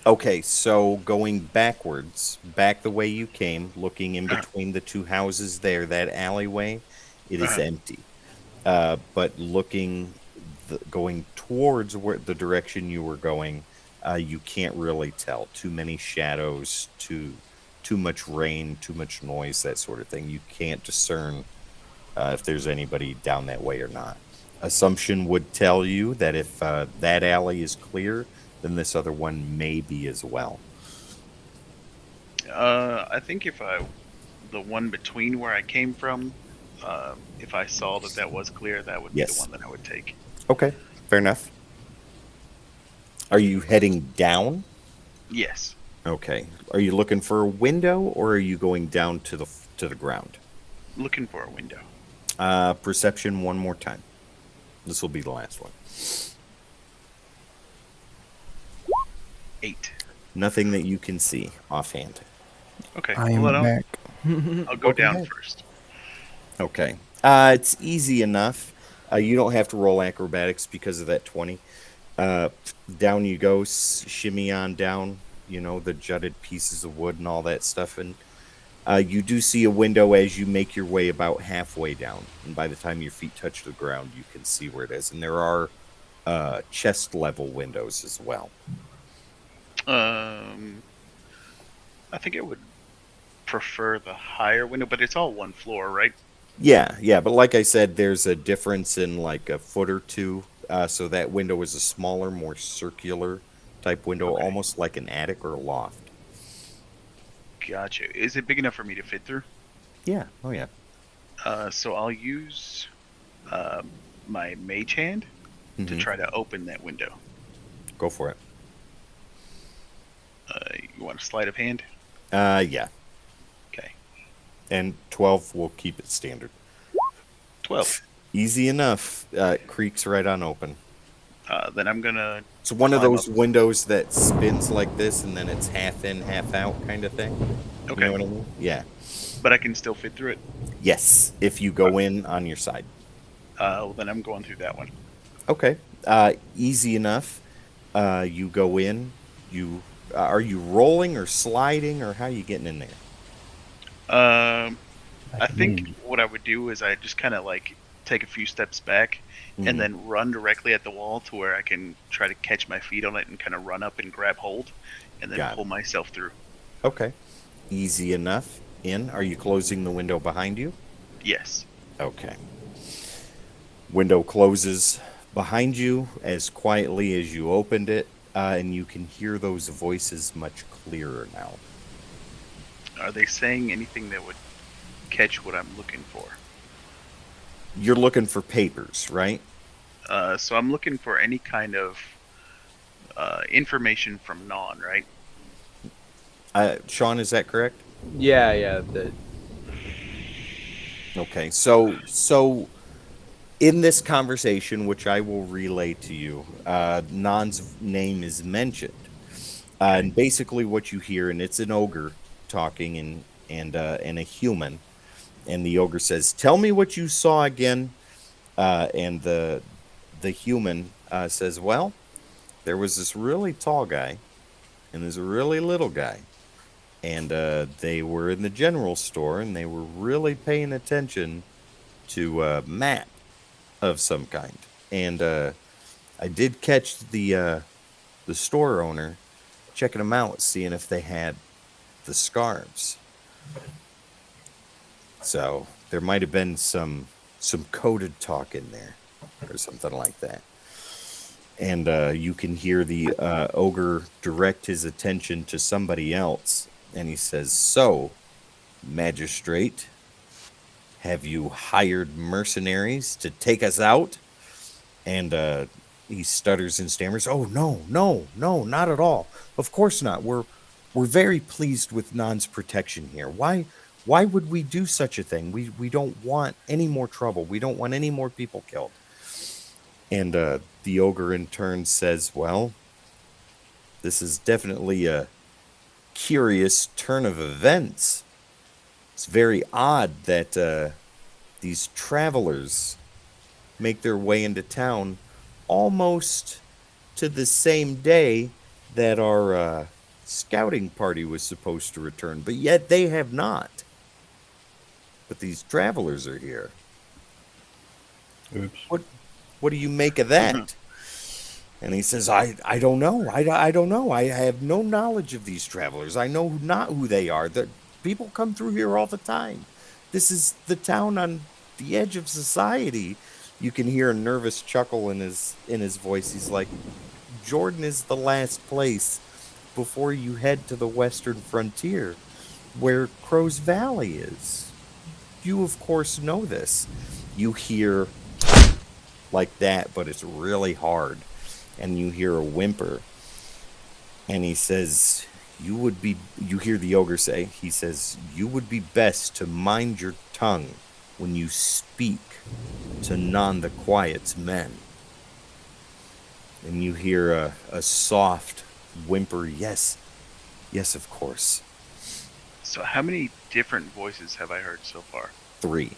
Okay, so going backwards, back the way you came, looking in between the two houses there, that alleyway, it is empty. But going towards where the direction you were going, you can't really tell. Too many shadows, too much rain, too much noise, that sort of thing. You can't discern if there's anybody down that way or not. Assumption would tell you that if that alley is clear, then this other one may be as well. I think the one between where I came from, if I saw that was clear, that would be the one that I would take. Okay, fair enough. Are you heading down? Yes. Okay. Are you looking for a window, or are you going down to the ground? Looking for a window. Perception one more time. This will be the last one. 8. Nothing that you can see offhand. Okay. I am back. I'll go down first. Okay. It's easy enough. You don't have to roll acrobatics because of that 20. Down you go, shimmy on down, the jutted pieces of wood and all that stuff. And you do see a window as you make your way about halfway down. And by the time your feet touch the ground, you can see where it is. And there are chest level windows as well. I think I would prefer the higher window, but it's all one floor, right? Yeah, but like I said, there's a difference in like a foot or two. So that window is a smaller, more circular type window, Okay. almost like an attic or a loft. Gotcha. Is it big enough for me to fit through? Yeah, oh yeah. So I'll use my mage hand to Mhm. try to open that window. Go for it. You want a sleight of hand? Yeah. Okay. And 12 will keep it standard. 12. Easy enough. Creaks right on open. Then I'm gonna. It's one of climb those up. windows that spins like this and then it's half in, half out kind of thing. Okay. You know what I mean? Yeah. But I can still fit through it. Yes, if you go in on your side. Well, then I'm going through that one. Okay. Easy enough. You go in. You are you rolling or sliding or how are you getting in there? I think what I would do is I just kind of like take a few steps back Mhm. and then run directly at the wall to where I can try to catch my feet on it and kind of run up and grab hold and then Got it. pull myself through. Okay. Easy enough. In. Are you closing the window behind you? Yes. Okay. Window closes behind you as quietly as you opened it, and you can hear those voices much clearer now. Are they saying anything that would catch what I'm looking for? You're looking for papers, right? So I'm looking for any kind of information from Non, right? Sean, is that correct? Yeah. Okay. So in this conversation, which I will relay to you, Nan's name is mentioned. And basically what you hear, and it's an ogre talking and a human, and the ogre says, "Tell me what you saw again." And the human says, "Well, there was this really tall guy and there's a really little guy, and they were in the general store and they were really paying attention to a map of some kind. And I did catch the store owner checking them out, seeing if they had the scarves. So there might have been some coded talk in there or something like that." And you can hear the ogre direct his attention to somebody else, and he says, "So, magistrate, have you hired mercenaries to take us out?" And he stutters and stammers, "Oh, no, not at all. Of course not. We're very pleased with Nan's protection here. Why would we do such a thing? We don't want any more trouble. We don't want any more people killed." And the ogre in turn says, "Well, this is definitely a curious turn of events. It's very odd that these travelers make their way into town almost to the same day that our scouting party was supposed to return, but yet they have not. But these travelers are here. Oops. What do you make of that?" And he says, I don't know. I don't know. I have no knowledge of these travelers. I know not who they are. The people come through here all the time. This is the town on the edge of society. You can hear a nervous chuckle in his voice. He's like, "Jordan is the last place before you head to the western frontier, where Crow's Valley is. You, of course, know this." You hear like that, but it's really hard. And you hear a whimper. And he says, you hear the ogre say, he says, "You would be best to mind your tongue when you speak to Non the Quiet's men." And you hear a soft whimper, yes, of course. So how many different voices have I heard so far? 3.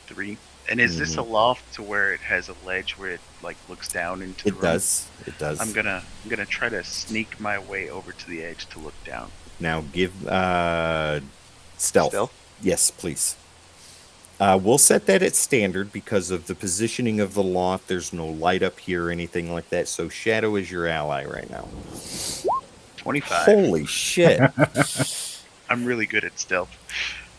3. And is this a loft to where it has a ledge where it like looks down into the room? It does. I'm gonna try to sneak my way over to the edge to look down. Now give stealth. Yes, please. We'll set that at standard because of the positioning of the loft. There's no light up here or anything like that. So Shadow is your ally right now. 25. Holy shit. I'm really good at stealth.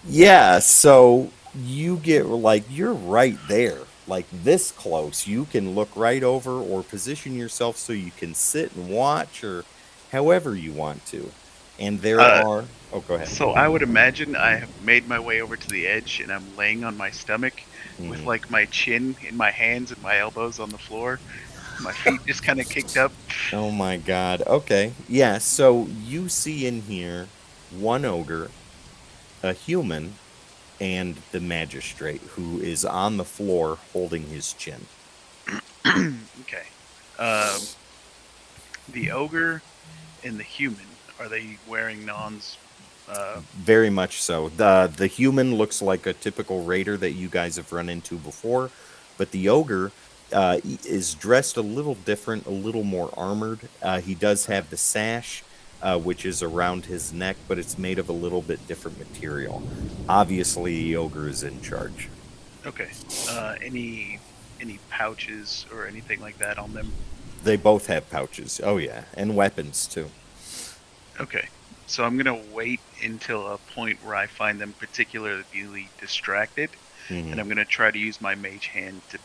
Yeah, so you get like you're right there, like this close. You can look right over or position yourself so you can sit and watch or however you want to. And there are go ahead. So I would imagine I have made my way over to the edge and I'm laying on my stomach with Mhm. like my chin in my hands and my elbows on the floor. My feet just kind of kicked up. Oh my god. Okay. Yeah, so you see in here one ogre, a human, and the magistrate who is on the floor holding his chin. Okay. The ogre and the human, are they wearing Non's? Very much so. The human looks like a typical raider that you guys have run into before, but the ogre is dressed a little different, a little more armored. He does have the sash, which is around his neck, but it's made of a little bit different material. Obviously, the ogre is in charge. Okay. Any pouches or anything like that on them? They both have pouches. Oh yeah, and weapons too. Okay. So I'm gonna wait until a point where I find them particularly distracted, Mhm. and I'm gonna try to use my mage hand to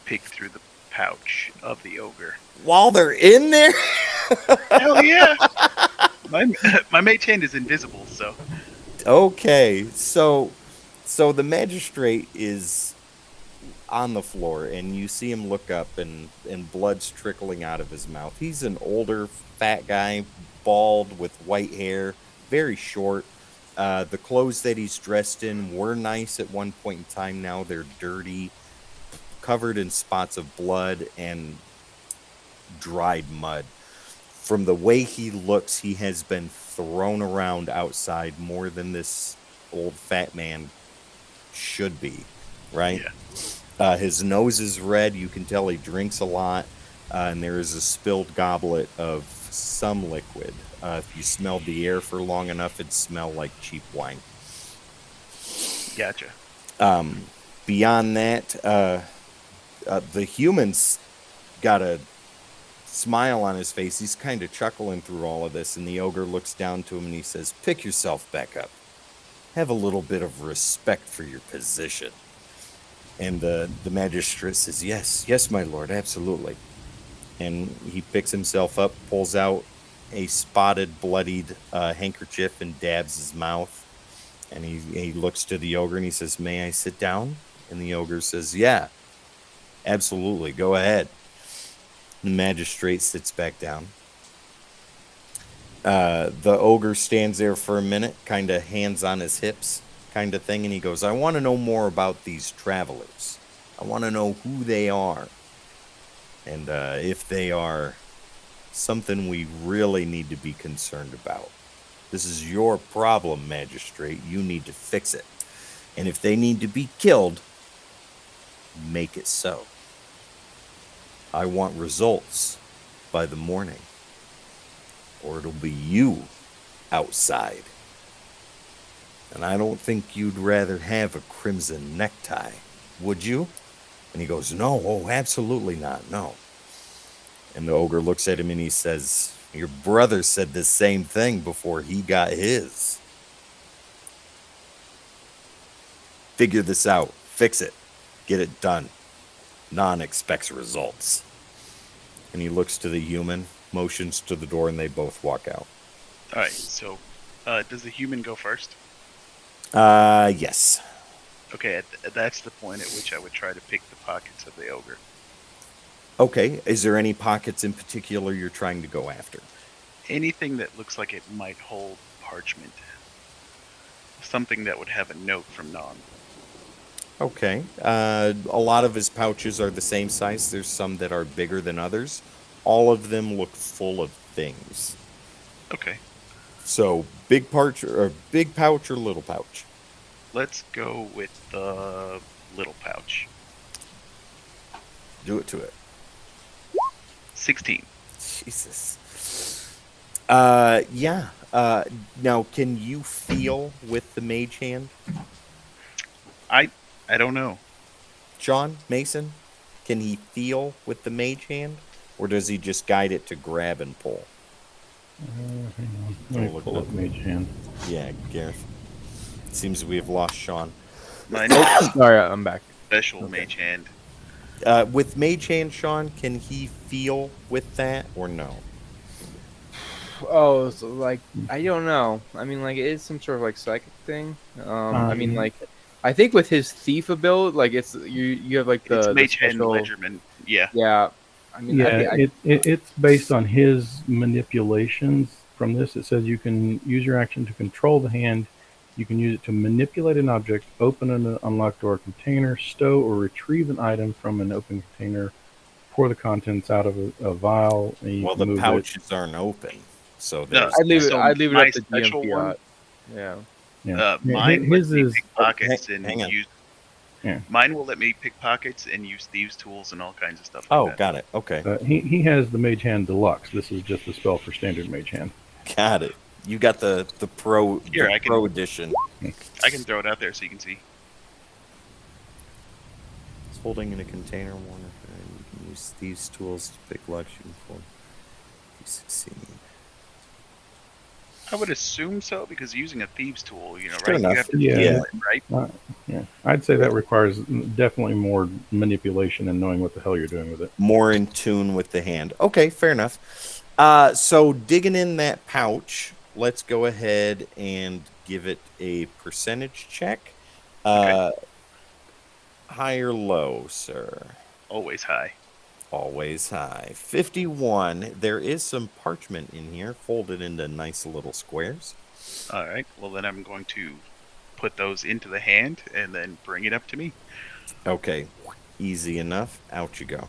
pick through the pouch of the ogre. While they're in there. Hell yeah! My mage hand is invisible, so Okay, so the magistrate is on the floor and you see him look up and blood's trickling out of his mouth. He's an older fat guy, bald with white hair, very short. The clothes that he's dressed in were nice at one point in time. Now they're dirty, covered in spots of blood and dried mud. From the way he looks, he has been thrown around outside more than this old fat man should be, right? yeah. His nose is red. You can tell he drinks a lot. And there is a spilled goblet of some liquid. If you smelled the air for long enough, it'd smell like cheap wine. Gotcha. Beyond that, the human's got a smile on his face. He's kind of chuckling through all of this, and the ogre looks down to him and he says, "Pick yourself back up. Have a little bit of respect for your position." And the magistrate says, yes, my lord, absolutely. And he picks himself up, pulls out a spotted, bloodied handkerchief and dabs his mouth. And he looks to the ogre and he says, "May I sit down?" And the ogre says, "Yeah, absolutely, go ahead." The magistrate sits back down. The ogre stands there for a minute, kind of hands on his hips kind of thing, and he goes, "I want to know more about these travelers. I want to know who they are, and if they are something we really need to be concerned about. This is your problem, magistrate. You need to fix it. And if they need to be killed, make it so. I want results by the morning, or it'll be you outside. And I don't think you'd rather have a crimson necktie, would you?" And he goes, "No, oh, absolutely not, no." And the ogre looks at him and he says, "Your brother said the same thing before he got his. Figure this out. Fix it. Get it done. Non expects results." And he looks to the human, motions to the door, and they both walk out. All right. So, does the human go first? Yes. Okay. That's the point at which I would try to pick the pockets of the ogre. Okay. Is there any pockets in particular you're trying to go after? Anything that looks like it might hold parchment. Something that would have a note from Non. Okay. A lot of his pouches are the same size. There's some that are bigger than others. All of them look full of things. Okay. So big pouch or little pouch? Let's go with the little pouch. Do it to it. 16. Jesus. Yeah. Now, can you feel with the mage hand? I don't know. Sean, Mason, can he feel with the mage hand? Or does he just guide it to grab and pull? Hang on. Let Oh, me look pull at up Mage Hand. Yeah, Gareth. Seems we have lost Sean. Mine Sorry, I'm back. special Okay. mage hand. With mage hand, Sean, can he feel with that or no? Oh, so like I don't know. I mean, like it is some sort of like psychic thing. I mean, like I think with his thief ability, like it's you have like It's the mage hand special. ledgerman. Yeah. Yeah, I mean, I Yeah, think it's based on his manipulations. From this, it says you can use your action to control the hand. You can use it to manipulate an object, open an unlocked door container, stow or retrieve an item from an open container, pour the contents out of a vial, and you Well, can the move it. pouches aren't open, so No, there's. I'd leave it. so I'd leave it my up to GM special one, Fiat. Yeah. Yeah, mine lets his me is pick Oh, pockets and hang on. use. yeah. Mine will let me pick pockets and use thieves' tools and all kinds of stuff like Oh, that. got it. Okay, He has the Mage Hand Deluxe. This is just a spell for standard Mage Hand. got it. You got the pro Here, the I can- pro edition. I can throw it out there so you can see. It's holding in a container. One, you can use these tools to pick locks you can pull. If you succeed. I would assume so because using a thieves' tool, Sure right? enough. You have to Yeah. feel it, right? Yeah, I'd say that requires definitely more manipulation and knowing what the hell you're doing with it. More in tune with the hand. Okay, fair enough. So digging in that pouch, let's go ahead and give it a percentage check. Okay. High or low, sir? Always high. Always high. 51. There is some parchment in here, folded into nice little squares. All right. Well, then I'm going to put those into the hand and then bring it up to me. Okay, easy enough. Out you go.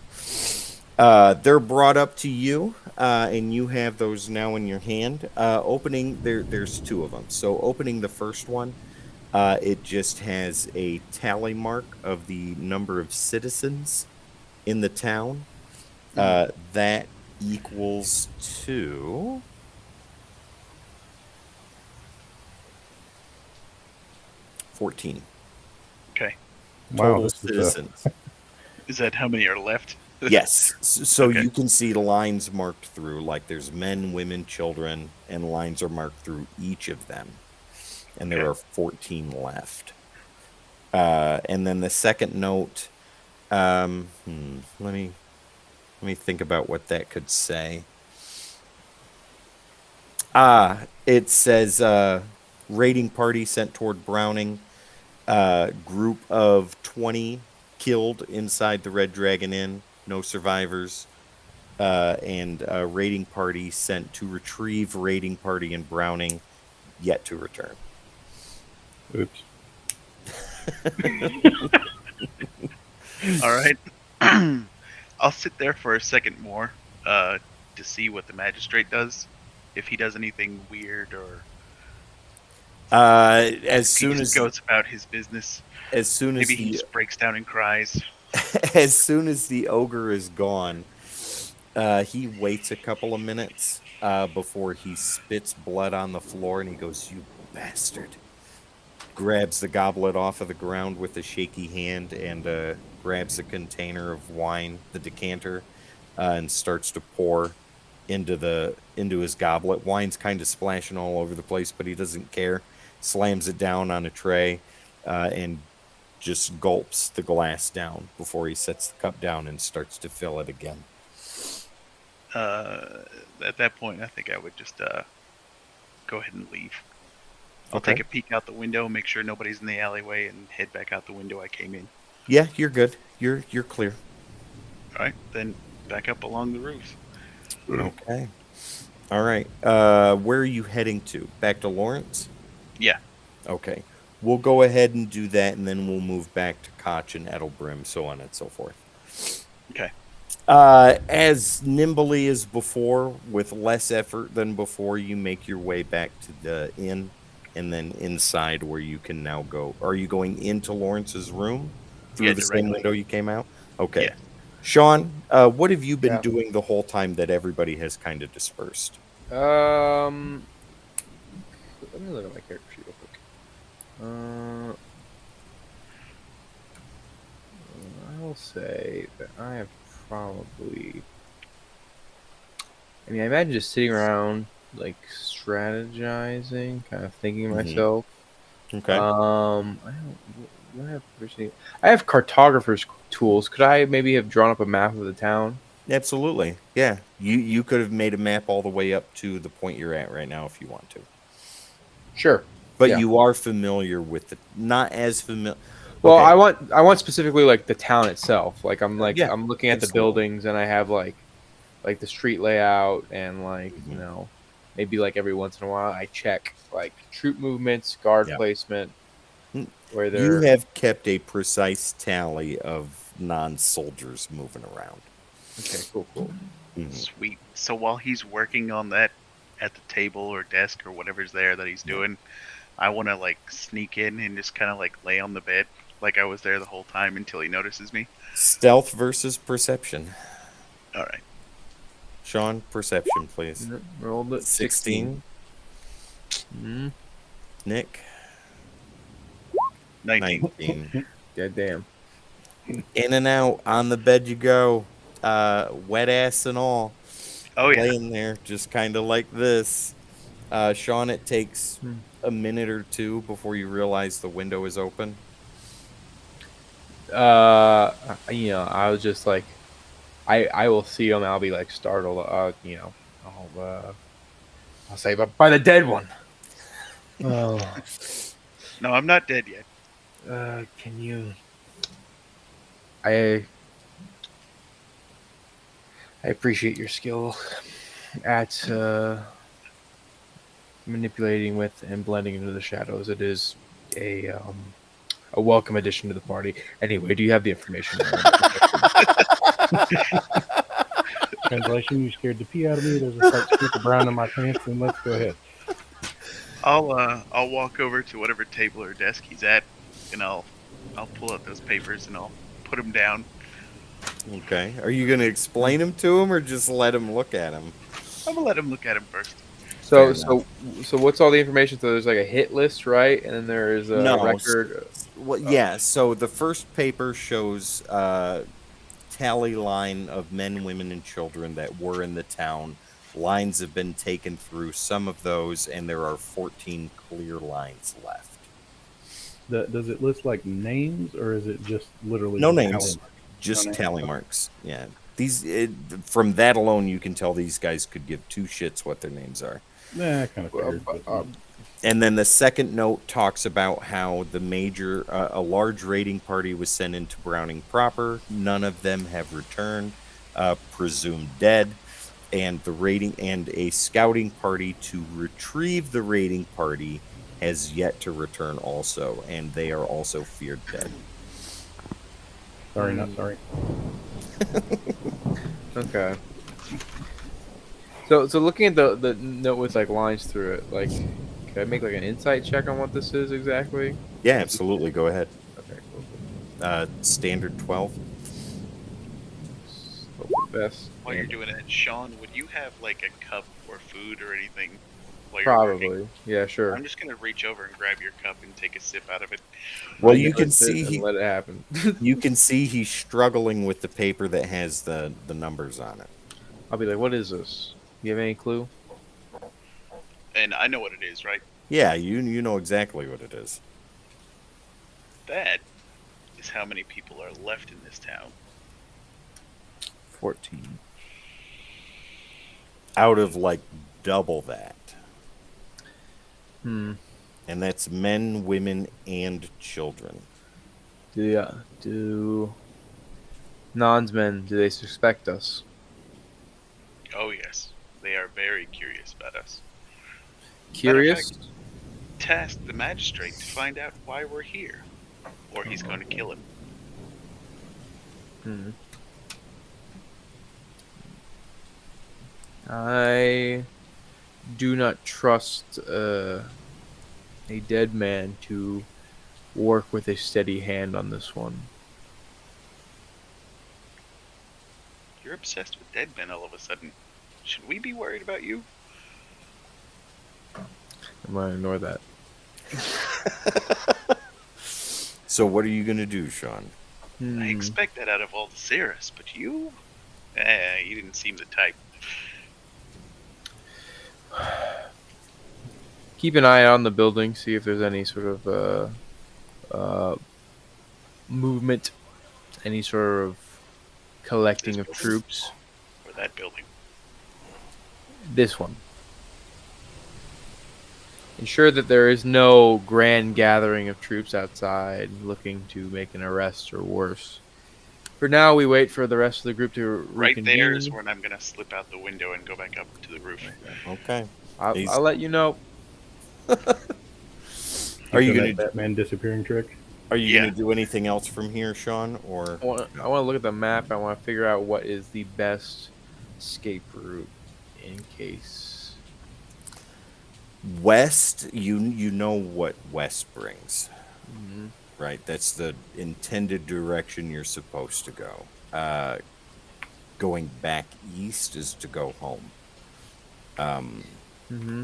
They're brought up to you, and you have those now in your hand. There's two of them. So opening the first one, it just has a tally mark of the number of citizens in the town. That equals to 14 Okay. Wow, total this is citizens. Is that how many are left? Yes. So Okay. you can see lines marked through, like there's men, women, children, and lines are marked through each of them. And there Okay. are 14 left. And then the second note, let me think about what that could say. It says raiding party sent toward Browning. Group of 20 killed inside the Red Dragon Inn. No survivors. And raiding party sent to retrieve raiding party in Browning, yet to return. oops. All right. I'll sit there for a second more to see what the magistrate does. If he does anything weird or As he soon just as goes about his business. the Maybe he just breaks down and cries. as soon as the ogre is gone, he waits a couple of minutes before he spits blood on the floor, and he goes, "You bastard!" Grabs the goblet off of the ground with a shaky hand and grabs a container of wine, the decanter, and starts to pour into his goblet. Wine's kind of splashing all over the place, but he doesn't care. Slams it down on a tray and just gulps the glass down before he sets the cup down and starts to fill it again. At that point, I think I would just go ahead and leave. I'll Okay. take a peek out the window, make sure nobody's in the alleyway, and head back out the window I came in. Yeah, you're good. You're clear. All right, then back up along the roof. Okay. All right. Where are you heading to? Back to Lawrence? Yeah. Okay. We'll go ahead and do that, and then we'll move back to Koch and Edelbrim, so on and so forth. Okay. As nimbly as before, with less effort than before, you make your way back to the inn, and then inside where you can now go. Are you going into Lawrence's room through Yeah, the directly. same window you came out? Okay. Yeah. Sean, what have you been Yeah. doing the whole time that everybody has kind of dispersed? Let me look at my character sheet real quick. will say that I have probably. I mean, I imagine just sitting around, like strategizing, kind of thinking to Mhm. myself. Okay. I don't. Do I have proficiency? I have cartographer's tools. Could I maybe have drawn up a map of the town? Absolutely. Yeah. You could have made a map all the way up to the point you're at right now if you want to. Sure. But Yeah. you are familiar with the not as familiar. Well, Okay. I want specifically like the town itself. Like Yeah, I'm looking at the absolutely. buildings and I have like the street layout and like Mhm. maybe like every once in a while I check like troop movements, guard Yeah. placement, Mm. where You they're have kept a precise tally of non-soldiers moving around. okay. Cool. Mhm. Sweet. So while he's working on that at the table or desk or whatever's there that he's Yeah. doing, I want to like sneak in and just kind of like lay on the bed like I was there the whole time until he notices me. Stealth versus perception. All right. Sean, perception, please. Rolled it 16. 16. Mm, Nick, 19. 19. goddamn. In and out, on the bed you go. Wet ass and all. Oh yeah. Laying there, just kind of like this. Sean, it takes Hmm. a minute or two before you realize the window is open. I was just like, I will see him. I'll be like startled. I'll say, but by the dead one. Oh, No, I'm not dead yet. Can you? I appreciate your skill at manipulating with and blending into the shadows. It is a welcome addition to the party. Anyway, do you have the information? translation, you scared the pee out of me. There's a slight sprinkle of brown in my pants, and let's go ahead. I'll walk over to whatever table or desk he's at, and I'll pull out those papers and I'll put them down. Okay. Are you going to explain them to him or just let him look at them? I'm gonna let him look at him first. Fair So what's all the information? So there's like a hit list, right? And then there is a No. record. Well, yeah. So the first paper shows tally line of men, women, and children that were in the town. Lines have been taken through some of those, and there are 14 clear lines left. Does it list like names, or is it just literally No tally names, marks? just No names. tally marks. Yeah. From that alone, you can tell these guys could give two shits what their names are. Nah, I kind of figured. But, And then the second note talks about how a large raiding party was sent into Browning proper. None of them have returned, presumed dead. And a scouting party to retrieve the raiding party has yet to return also, and they are also feared dead. sorry, not sorry. Okay. So looking at the note with like lines through it, like, can I make like an insight check on what this is exactly? Yeah, absolutely. Go ahead. Okay, cool. Standard 12. Hope for the best. While you're doing it, Sean, would you have like a cup or food or anything while you're working? Probably. Yeah, sure. I'm just gonna reach over and grab your cup and take a sip out of it. Well, Like, you can twist it see and let it happen. you can see he's struggling with the paper that has the numbers on it. I'll be like, what is this? You have any clue? And I know what it is, right? Yeah, you know exactly what it is. That is how many people are left in this town. 14. Out of like double that. Hmm. And that's men, women, and children. Do Nonsmen, do they suspect us? Oh yes, they are very curious about us. Curious? Task the magistrate to find out why we're here, or he's going to kill him. Hmm. I do not trust a dead man to work with a steady hand on this one. You're obsessed with dead men all of a sudden. Should we be worried about you? I'm gonna ignore that. So what are you going to do, Sean? I expect that out of Aldosiris, but you? You didn't seem the type. Keep an eye on the building, see if there's any sort of movement, any sort of collecting This of building? troops. Or that building. This one. Ensure that there is no grand gathering of troops outside looking to make an arrest or worse. For now, we wait for the rest of the group to Right reconvene. there is when I'm going to slip out the window and go back up to the roof. Okay. I'll let you know. Are you Doing gonna that Batman disappearing trick? Are you Yeah. gonna do anything else from here, Sean? Or I want to look at the map. I want to figure out what is the best escape route in case. west? You know what west brings, Mm-hmm. right? That's the intended direction you're supposed to go. Going back east is to go home. Mm-hmm.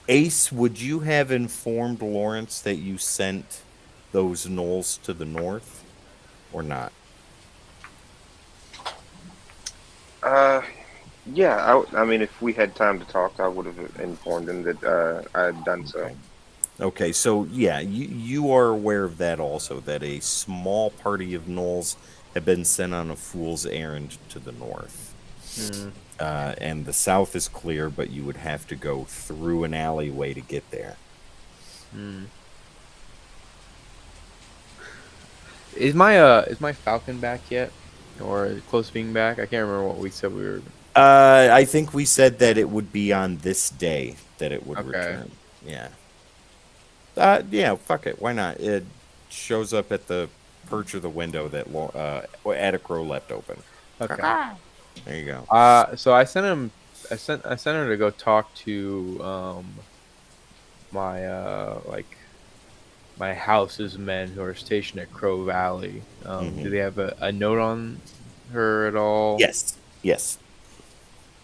Ace, would you have informed Lawrence that you sent those gnolls to the north, or not? Yeah. I mean, if we had time to talk, I would have informed him that I had done so. Okay, so yeah, you are aware of that also, that a small party of gnolls have been sent on a fool's errand to the north. And the south is clear, but you would have to go through an alleyway to get there. Is my Falcon back yet, or close to being back? I can't remember what we said we were. I think we said that it would be on this day that it would Okay. return. Yeah. Yeah, fuck it. Why not? It shows up at the perch of the window that Atticrow left open. Okay. There you go. So I sent him. I sent her to go talk to my my house's men who are stationed at Crow Valley. Do they have a note on her at all? Yes. Yes.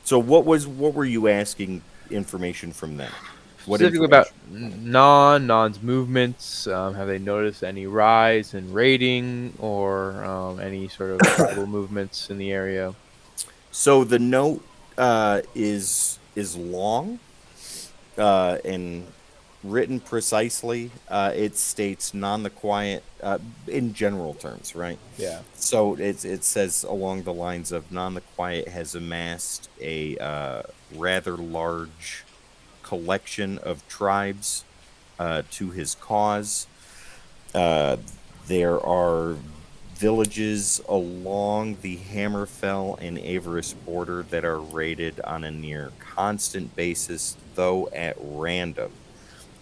So what were you asking information from them? What Specifically about information? Non's movements. Have they noticed any rise in raiding or any sort of tribal movements in the area? So the note is long and written precisely. It states Non the Quiet in general terms, right? Yeah. So it says along the lines of Non the Quiet has amassed a rather large collection of tribes to his cause. There are villages along the Hammerfell and Averis border that are raided on a near constant basis, though at random.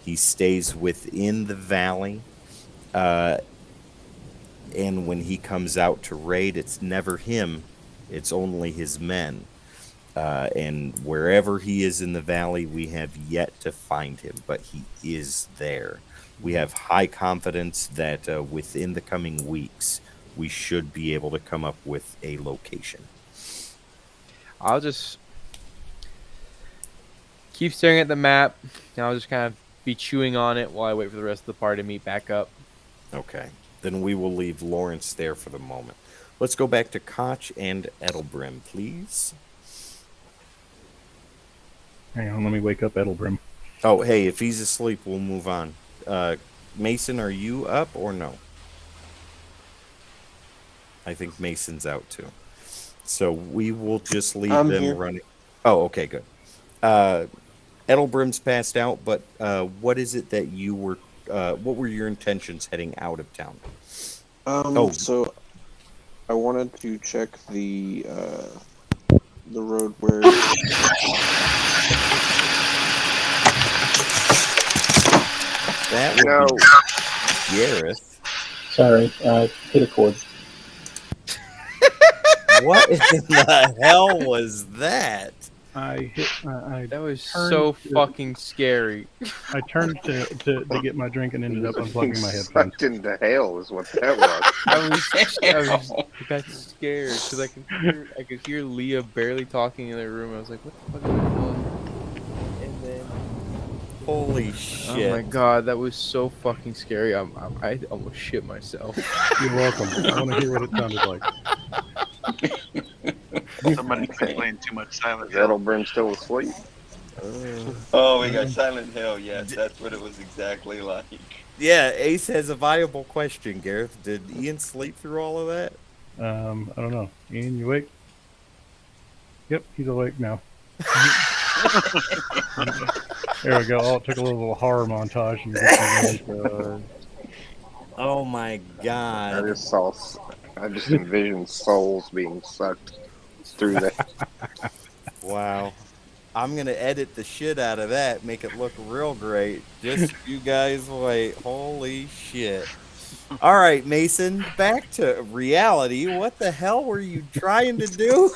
He stays within the valley, and when he comes out to raid, it's never him, it's only his men. And wherever he is in the valley, we have yet to find him, but he is there. We have high confidence that within the coming weeks, we should be able to come up with a location. I'll just keep staring at the map. And I'll just kind of be chewing on it while I wait for the rest of the party to meet back up. Okay. Then we will leave Lawrence there for the moment. Let's go back to Koch and Edelbrim, please. Hang on, let me wake up Edelbrim. Oh, hey, if he's asleep, we'll move on. Mason, are you up or no? I think Mason's out too. So we will just leave I'm them here. running. Oh, okay, good. Edelbrim's passed out, but what is it that you were? What were your intentions heading out of town? So I wanted to check the road where. That would be Gareth. Sorry, hit a chord. What in the hell was that? That was turned so to- fucking scary. I turned to get my drink and ended up unplugging my headphones. Sucked into hell is what that was. I got scared because I could hear Leah barely talking in the room. I was like, "What the fuck is going on?" And then Holy Oh shit. my god, that was so fucking scary. I almost shit myself. You're welcome. I want to hear what it sounded like. Somebody's playing too much Silent Is Hill. Edelbrim still asleep? Oh, we got Silent Hill. Yes, that's what it was exactly like. Yeah, Ace has a viable question, Gareth. Did Ian sleep through all of that? I don't know. Ian, you awake? Yep, he's awake now. There we go. Oh, it took a little horror montage. And Oh my I god. just saw. I just envisioned souls being sucked through that. Wow. I'm going to edit the shit out of that, make it look real great. Just you guys wait. Holy shit. All right, Mason, back to reality. What the hell were you trying to do?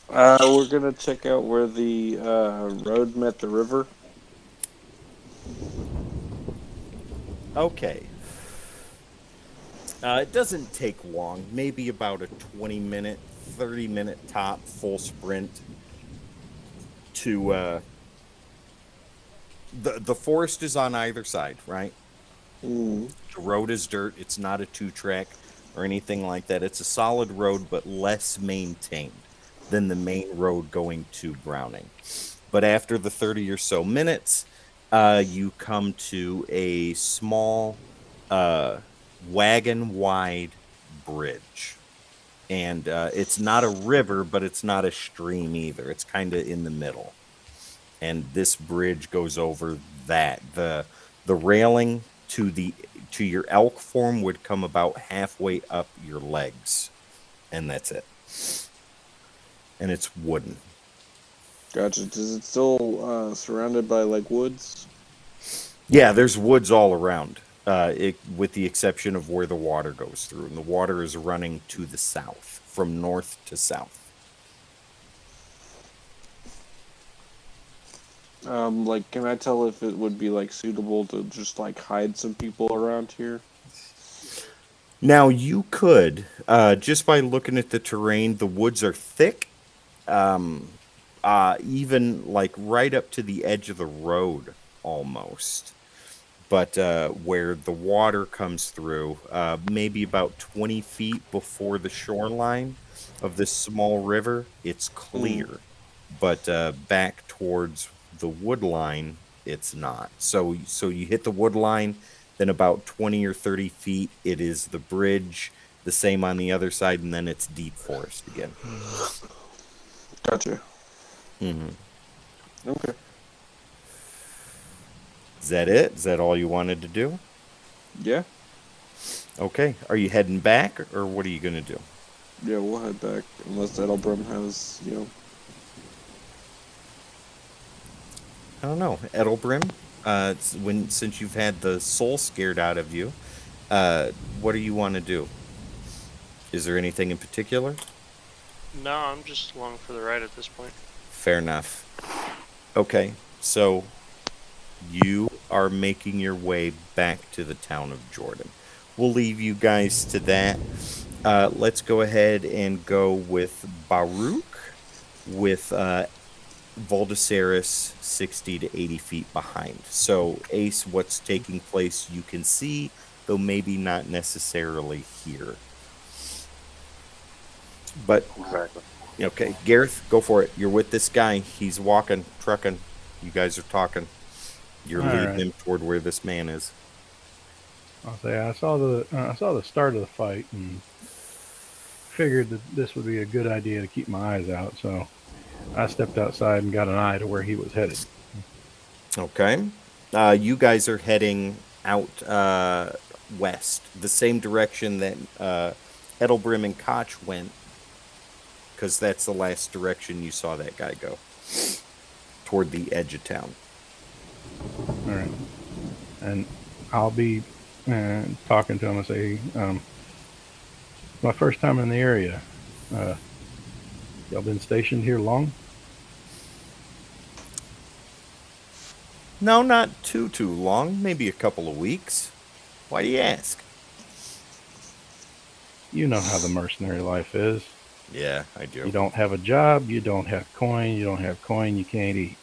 We're gonna check out where the road met the river. Okay. It doesn't take long, maybe about a 20-minute, 30-minute top full sprint to the forest is on either side, right? Mm. The road is dirt. It's not a 2-track or anything like that. It's a solid road, but less maintained than the main road going to Browning. But after the 30 or so minutes, you come to a small wagon-wide bridge. And it's not a river, but it's not a stream either. It's kind of in the middle. And this bridge goes over that. The railing to your elk form would come about halfway up your legs, and that's it. And it's wooden. Gotcha. Is it still surrounded by like woods? Yeah, there's woods all around, with the exception of where the water goes through, and the water is running to the south, from north to south. Like, can I tell if it would be like suitable to just like hide some people around here? Now you could, just by looking at the terrain, the woods are thick, even like right up to the edge of the road almost. But where the water comes through, maybe about 20 feet before the shoreline of this small river, it's clear. But back towards the wood line, it's not. So you hit the wood line, then about 20 or 30 feet, it is the bridge. The same on the other side, and then it's deep forest again. Gotcha. Mm-hmm. Okay. Is that it? Is that all you wanted to do? Yeah. Okay. Are you heading back, or what are you going to do? Yeah, we'll head back unless Edelbrim has, I don't know. Edelbrim, since you've had the soul scared out of you, what do you want to do? Is there anything in particular? No, I'm just along for the ride at this point. Fair enough. Okay, so you are making your way back to the town of Jordan. We'll leave you guys to that. Let's go ahead and go with Baruch with Voldaceris 60 to 80 feet behind. So, Ace, what's taking place you can see, though maybe not necessarily hear. But, Exactly. okay, Gareth, go for it. You're with this guy. He's walking, trucking. You guys are talking. You're All leading right. him toward where this man is. I'll say I saw the start of the fight and figured that this would be a good idea to keep my eyes out. So I stepped outside and got an eye to where he was headed. Okay. You guys are heading out west, the same direction that Edelbrim and Koch went, because that's the last direction you saw that guy go, toward the edge of town. All right. And I'll be talking to him and say, my first time in the area. Y'all been stationed here long? No, not too long. Maybe a couple of weeks. Why do you ask? You know how the mercenary life is. Yeah, I do. You don't have a job, you don't have coin, you don't have coin, you can't eat.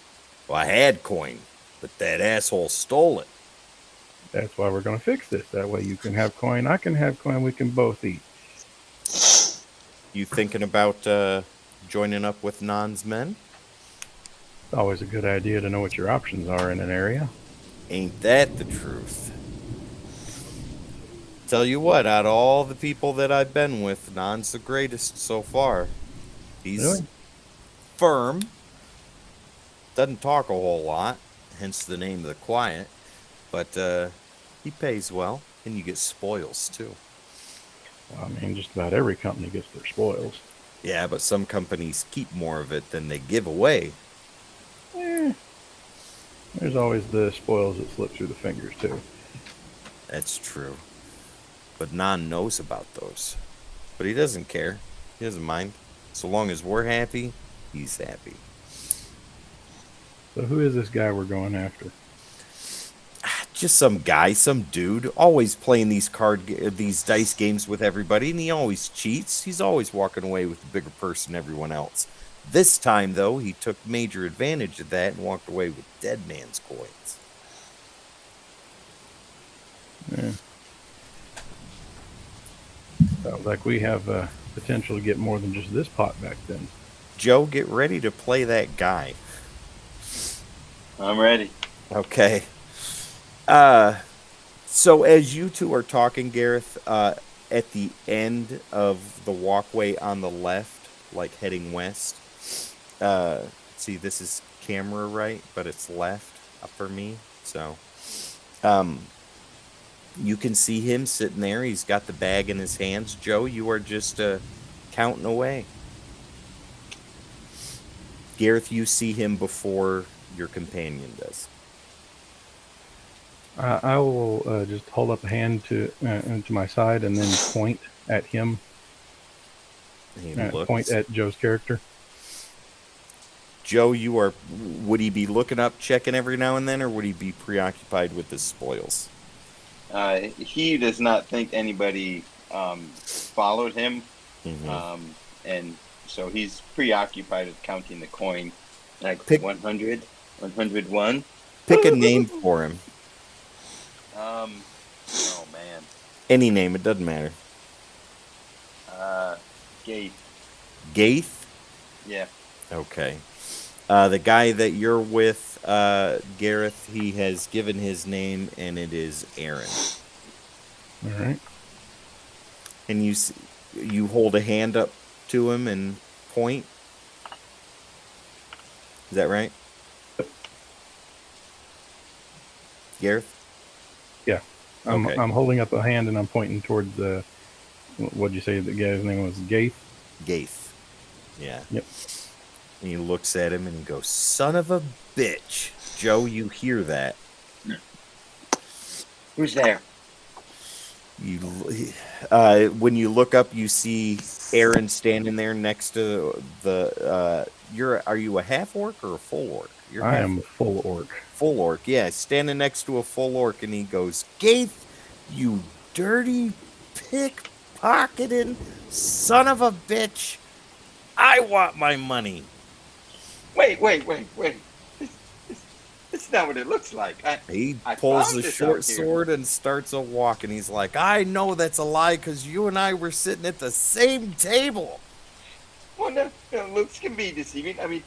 Well, I had coin. But that asshole stole it. That's why we're going to fix this. That way you can have coin, I can have coin, we can both eat. You thinking about joining up with Nan's men? It's always a good idea to know what your options are in an area. Ain't that the truth? Tell you what, out of all the people that I've been with, Nan's the greatest so far. He's Really? firm, doesn't talk a whole lot, hence the name of the quiet, but he pays well, and you get spoils too. I mean, just about every company gets their spoils. Yeah, but some companies keep more of it than they give away. There's always the spoils that slip through the fingers, too. That's true. But Nan knows about those. But he doesn't care. He doesn't mind. So long as we're happy, he's happy. So who is this guy we're going after? Just some guy, some dude, always playing these dice games with everybody, and he always cheats. He's always walking away with the bigger purse than everyone else. This time, though, he took major advantage of that and walked away with dead man's coins. Yeah. Sounds like we have potential to get more than just this pot back then. Joe, get ready to play that guy. I'm ready. Okay. So as you two are talking, Gareth, at the end of the walkway on the left, like heading west, see, this is camera right, but it's left for me. So, you can see him sitting there. He's got the bag in his hands. Joe, you are just counting away. Gareth, you see him before your companion does. I will just hold up a hand to my side and then point at him. Point at Joe's character. Joe, would he be looking up, checking every now and then, or would he be preoccupied with the spoils? He does not think anybody followed him. Mm-hmm. And so he's preoccupied with counting the coin. Like 100, 101. Pick a name for him. Oh man. Any name, it doesn't matter. Gaith. Gaith? Yeah. Okay. The guy that you're with, Gareth, he has given his name, and it is Aaron. All right. And you hold a hand up to him and point. Is that right? Gareth? Yeah. Okay. I'm holding up a hand and I'm pointing towards what'd you say the guy's name was? Gaith? Gaith. Yeah. Yep. And he looks at him and he goes, "Son of a bitch." Joe, you hear that. Who's there? When you look up, you see Aaron standing there next to the. Are you a half orc or a full orc? I am a full orc. Full orc, yeah, standing next to a full orc, and he goes, "Gaith, you dirty pickpocketing son of a bitch! I want my money." Wait. It's not what it looks like. He I pulls found the this short out here. sword and starts a walk, and he's like, "I know that's a lie because you and I were sitting at the same table." Well, no, looks can be deceiving. I mean,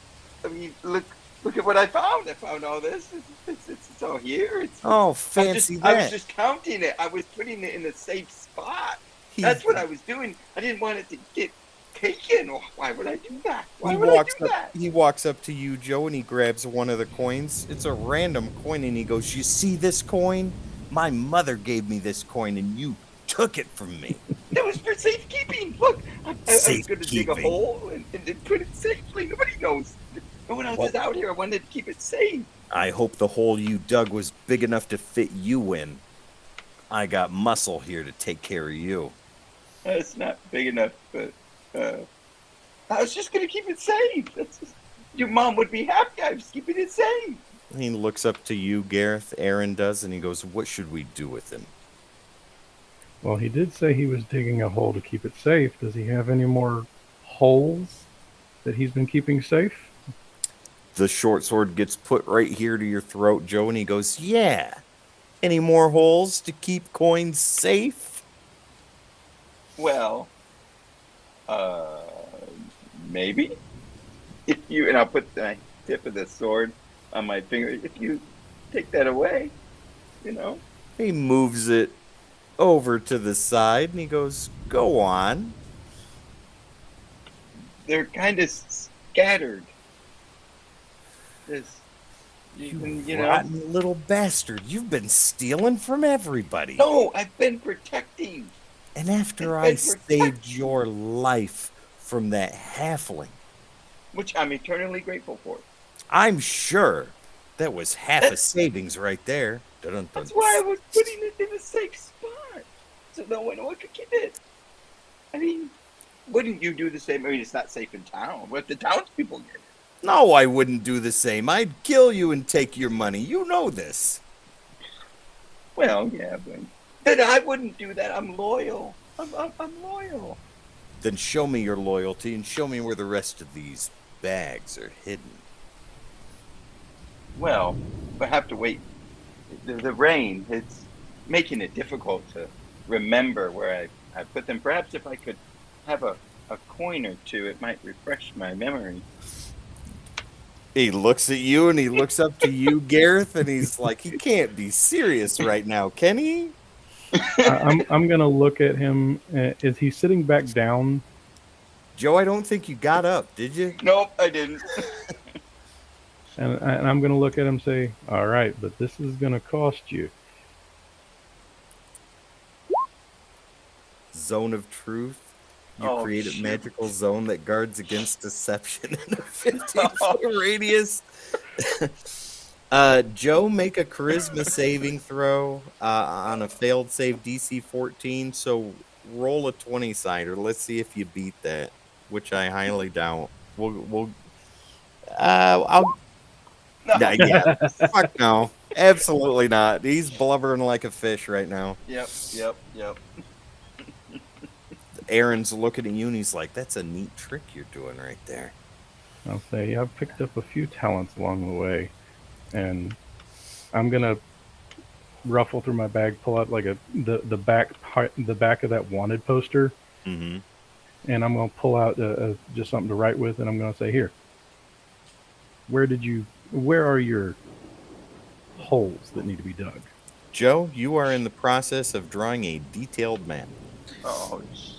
look at what I found. I found all this. It's all here. Fancy I that. was just counting it. I was putting it in a safe spot. That's what I was doing. I didn't want it to get taken. Why would I do that? He walks up to you, Joe, and he grabs one of the coins. It's a random coin, and he goes, "You see this coin? My mother gave me this coin, and you took it from me." It was for safekeeping. Look, I was going to dig a Safekeeping. hole and put it safely. Nobody knows. No one else is out here. I wanted to keep it safe. I hope the hole you dug was big enough to fit you in. I got muscle here to take care of you. It's not big enough, but I was just going to keep it safe. Your mom would be happy. I was keeping it safe. He looks up to you, Gareth. Aaron does, and he goes, "What should we do with him?" Well, he did say he was digging a hole to keep it safe. Does he have any more holes that he's been keeping safe? The short sword gets put right here to your throat, Joe, and he goes, "Yeah. Any more holes to keep coins safe?" Well, maybe. If you, and I'll put the tip of the sword on my finger. If you take that away, you know, He moves it over to the side and he goes, "Go on." they're kind of scattered. This, You you know. rotten little bastard. You've been stealing from everybody. No, I've been protecting. And after I've I been saved protecting. your life from that halfling, Which I'm eternally grateful for. I'm sure that was half a savings right there. Dun-dun-dun. That's why I was putting it in a safe spot, so no one could get it. I mean, wouldn't you do the same? I mean, it's not safe in town. What if the townspeople get it? No, I wouldn't do the same. I'd kill you and take your money. You know this. Well, yeah, but I wouldn't do that. I'm loyal. I'm loyal. Then show me your loyalty and show me where the rest of these bags are hidden. Well, I have to wait. The rain, it's making it difficult to remember where I put them. Perhaps if I could have a coin or two, it might refresh my memory. He looks at you and he looks up to you, Gareth, and he's like, he can't be serious right now, can he? I'm gonna look at him. Is he sitting back down? Joe, I don't think you got up, did you? Nope, I didn't. And I'm gonna look at him and say, "All right, but this is gonna cost you." Zone of truth. You create a magical zone that guards against deception in a 15-foot radius. Joe, make a charisma saving throw on a failed save DC 14. So roll a 20-sider. Let's see if you beat that, which I highly doubt. I'll. No. Yeah, fuck no, absolutely not. He's blubbering like a fish right now. Yep. Aaron's looking at you and he's like, "That's a neat trick you're doing right there." I'll say, "I've picked up a few talents along the way," and I'm gonna ruffle through my bag, pull out like the back of that wanted poster, Mm-hmm. and I'm gonna pull out just something to write with, and I'm gonna say, "Here, where are your holes that need to be dug?" Joe, you are in the process of drawing a detailed map. Oh, shoot.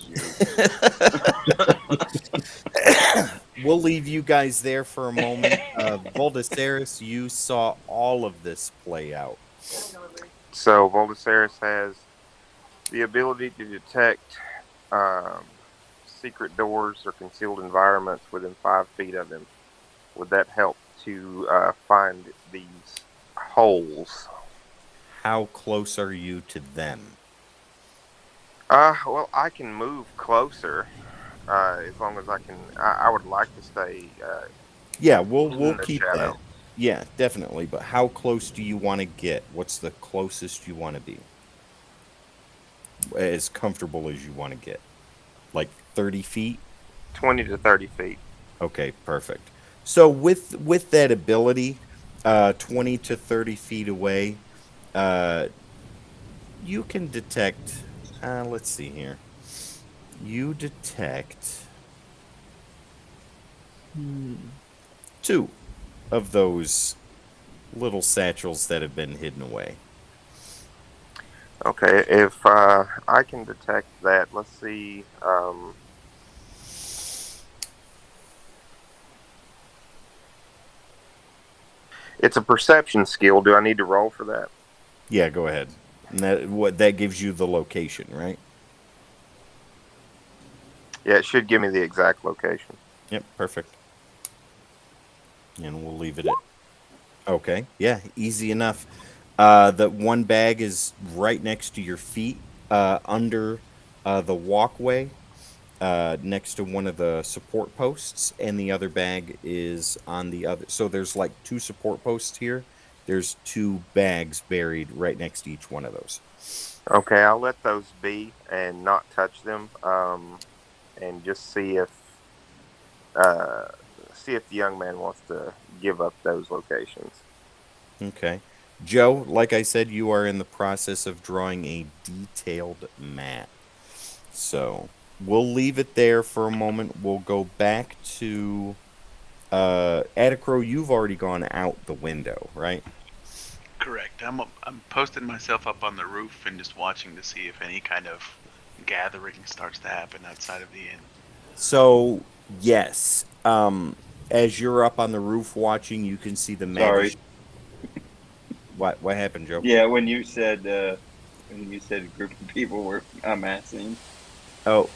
We'll leave you guys there for a moment. Voldaceris, you saw all of this play out. So Voldaceris has the ability to detect secret doors or concealed environments within 5 feet of him. Would that help to find these holes? How close are you to them? Well, I can move closer as long as I can. I would like to stay. Yeah, we'll the keep shadow. that. Yeah, definitely. But how close do you want to get? What's the closest you want to be? As comfortable as you want to get? Like 30 feet? 20 to 30 feet. Okay, perfect. So with that ability, 20 to 30 feet away, you can detect. Let's see here. You detect 2 of those little satchels that have been hidden away. Okay, if I can detect that, let's see. It's a perception skill. Do I need to roll for that? Yeah, go ahead. And that gives you the location, right? Yeah, it should give me the exact location. Yep, perfect. And we'll leave it at. Okay, yeah, easy enough. The one bag is right next to your feet, under the walkway, next to one of the support posts, and the other bag is on the other. So there's like 2 support posts here. There's 2 bags buried right next to each one of those. Okay, I'll let those be and not touch them, and just see if see if the young man wants to give up those locations. Okay. Joe, like I said, you are in the process of drawing a detailed map. So we'll leave it there for a moment. We'll go back to Adacro, you've already gone out the window, right? Correct. I'm posting myself up on the roof and just watching to see if any kind of gathering starts to happen outside of the inn. So yes. As you're up on the roof watching, you can see the Sorry. magic. What happened, Joe? Yeah, when you said a group of people were amassing. Oh,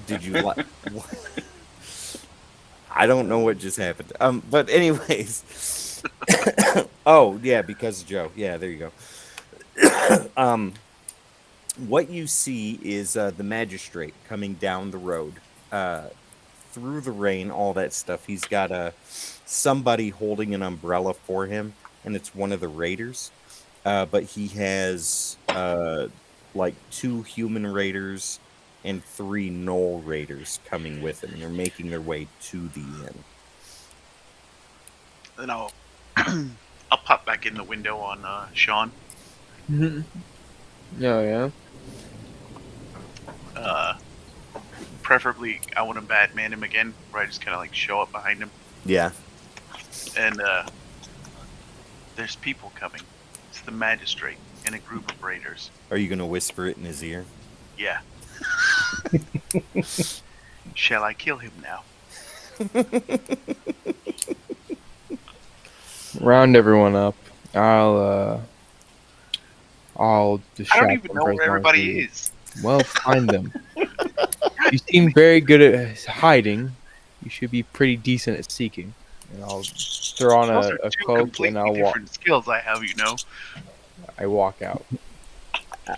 did you like? I don't know what just happened. But anyways, oh yeah, because of Joe. Yeah, there you go. What you see is the magistrate coming down the road, through the rain, all that stuff. He's got somebody holding an umbrella for him, and it's one of the raiders. But he has like 2 human raiders and 3 knoll raiders coming with him. They're making their way to the inn. Then I'll I'll pop back in the window on Sean. Oh yeah. Preferably, I want to Batman him again, where I just kind of like show up behind him, Yeah. and there's people coming. It's the magistrate and a group of raiders. Are you gonna whisper it in his ear? Yeah. Shall I kill him now? Round everyone up. I'll I distract don't even them know for as where long as everybody needed. is. Well, find them. You seem very good at hiding. You should be pretty decent at seeking. And I'll throw on Those a are two cloak completely and I'll walk. different skills I have, you know. I walk out.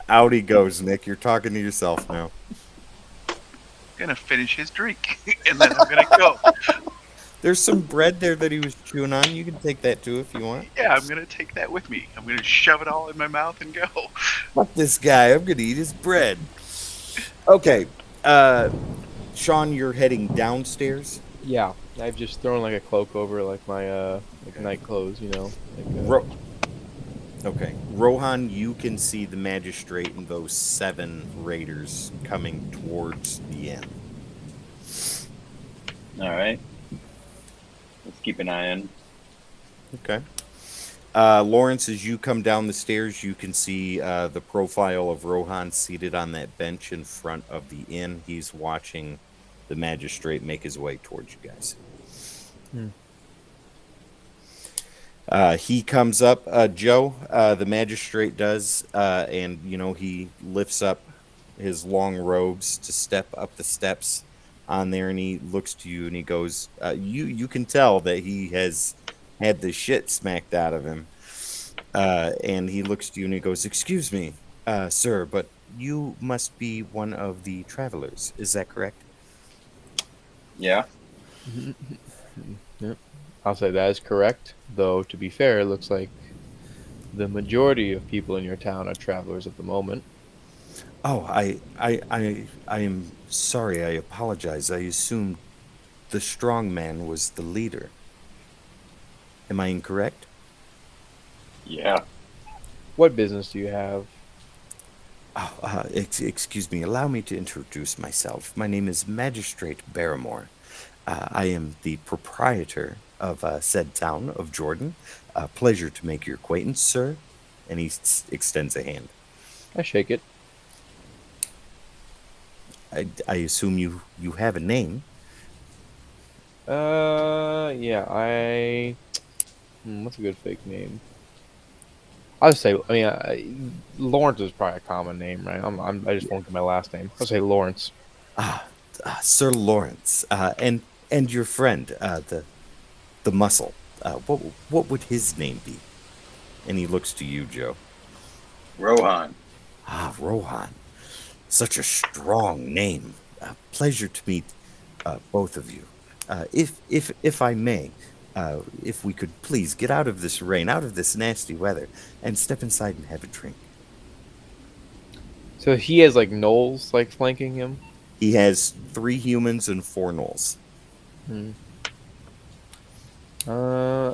Out he goes, Nick. You're talking to yourself now. I'm gonna finish his drink, and then I'm gonna go. There's some bread there that he was chewing on. You can take that too if you want. Yeah, I'm gonna take that with me. I'm gonna shove it all in my mouth and go. Fuck this guy. I'm gonna eat his bread. Okay. Sean, you're heading downstairs. Yeah, I've just thrown like a cloak over like my like night clothes, you know. Like, Ro- okay. Rohan, you can see the magistrate and those 7 raiders coming towards the inn. All right. Let's keep an eye on. Okay. Lawrence, as you come down the stairs, you can see the profile of Rohan seated on that bench in front of the inn. He's watching the magistrate make his way towards you guys. He comes up, Joe, the magistrate does, and, he lifts up his long robes to step up the steps on there, and he looks to you and he goes, you can tell that he has had the shit smacked out of him. And he looks to you and he goes, "Excuse me, sir, but you must be one of the travelers. Is that correct?" Yeah. Yep. I'll say that is correct. Though to be fair, it looks like the majority of people in your town are travelers at the moment. Oh, I am sorry. I apologize. I assumed the strong man was the leader. Am I incorrect? Yeah. What business do you have? Oh, excuse me. Allow me to introduce myself. My name is Magistrate Barrymore. I am the proprietor of said town of Jordan. Pleasure to make your acquaintance, sir. And he extends a hand. I shake it. I assume you have a name. Yeah, what's a good fake name? I'll just say, Lawrence is probably a common name, right? I just won't get my last name. I'll say Lawrence. Sir Lawrence, and your friend, the muscle. What would his name be? And he looks to you, Joe. Rohan. Rohan. Such a strong name. Pleasure to meet both of you. If I may, if we could please get out of this rain, out of this nasty weather, and step inside and have a drink. So he has like gnolls like flanking him. He has 3 humans and 4 gnolls. Uh,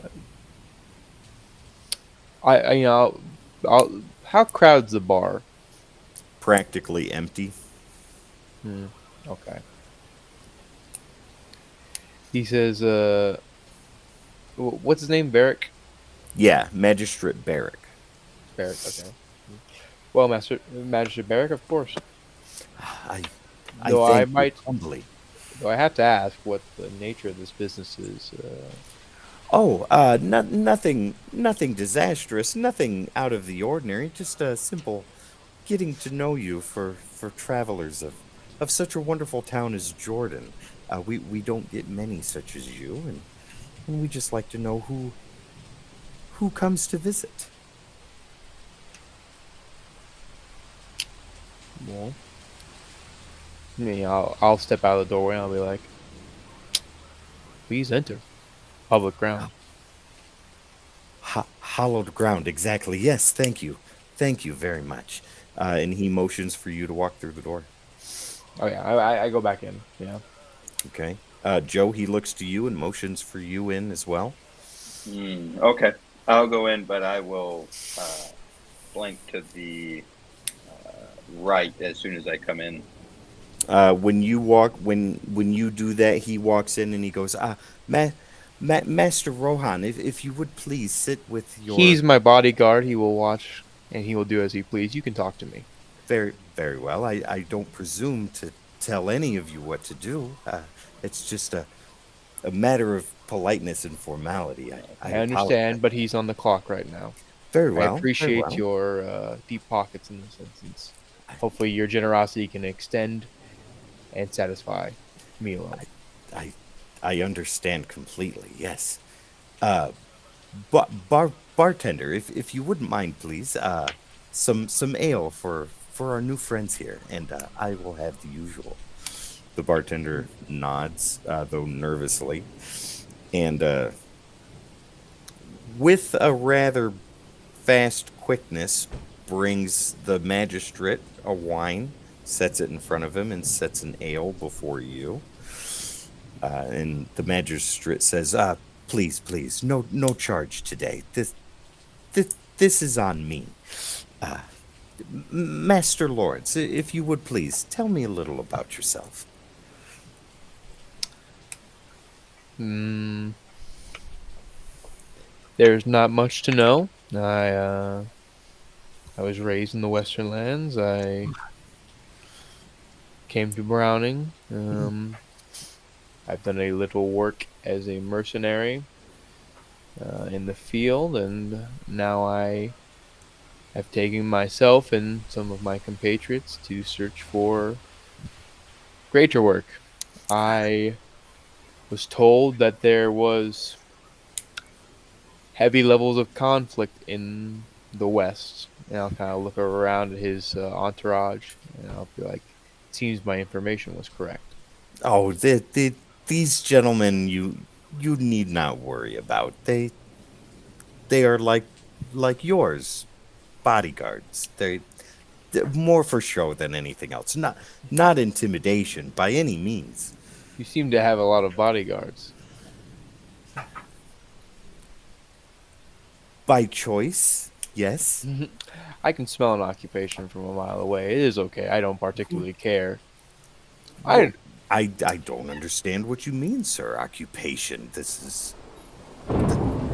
I you know, how crowd's the bar? Practically empty. Okay. He says, what's his name? Barrick. Yeah, Magistrate Barrack. Barrick. Okay. Well, Magistrate Barrick, of course. I I Though I thank you might, humbly. though I have to ask what the nature of this business is. Oh, nothing disastrous, nothing out of the ordinary. Just a simple getting to know you for travelers of such a wonderful town as Jordan. We don't get many such as you, and we just like to know who comes to visit. Well, I'll step out of the doorway and I'll be like, please enter. Public ground. Hollowed ground, exactly. Yes, thank you very much. And he motions for you to walk through the door. Oh yeah, I go back in. Yeah. Okay. Joe, he looks to you and motions for you in as well. Okay, I'll go in, but I will flank to the right as soon as I come in. When you do that, he walks in and he goes, Master Rohan, if you would please sit with your He's my bodyguard. He will watch and he will do as he please. You can talk to me. very well. I don't presume to tell any of you what to do. It's just a matter of politeness and formality. I I understand, apologize. but he's on the clock right now. Very I well, very appreciate well. your deep pockets in this instance. Hopefully, your generosity can extend and satisfy me alone. I I understand completely. Yes. Bartender, if you wouldn't mind, please, some ale for our new friends here, and I will have the usual. The bartender nods, though nervously, and with a rather fast quickness, brings the magistrate a wine, sets it in front of him, and sets an ale before you. And the magistrate says, please, no charge today. This is on me. Uh, Master Lawrence, if you would please tell me a little about yourself. Hmm. There's not much to know. I was raised in the Western Lands. I came to Browning. I've done a little work as a mercenary in the field, and now I have taken myself and some of my compatriots to search for greater work. I was told that there was heavy levels of conflict in the West, and I'll kind of look around at his entourage, and I'll be like, "It seems my information was correct." Oh, these gentlemen, you need not worry about. They are like yours, bodyguards. They're more for show than anything else. Not intimidation by any means. You seem to have a lot of bodyguards. By choice, yes. I can smell an occupation from a mile away. It is okay. I don't particularly care. I I don't understand what you mean, sir. Occupation. This is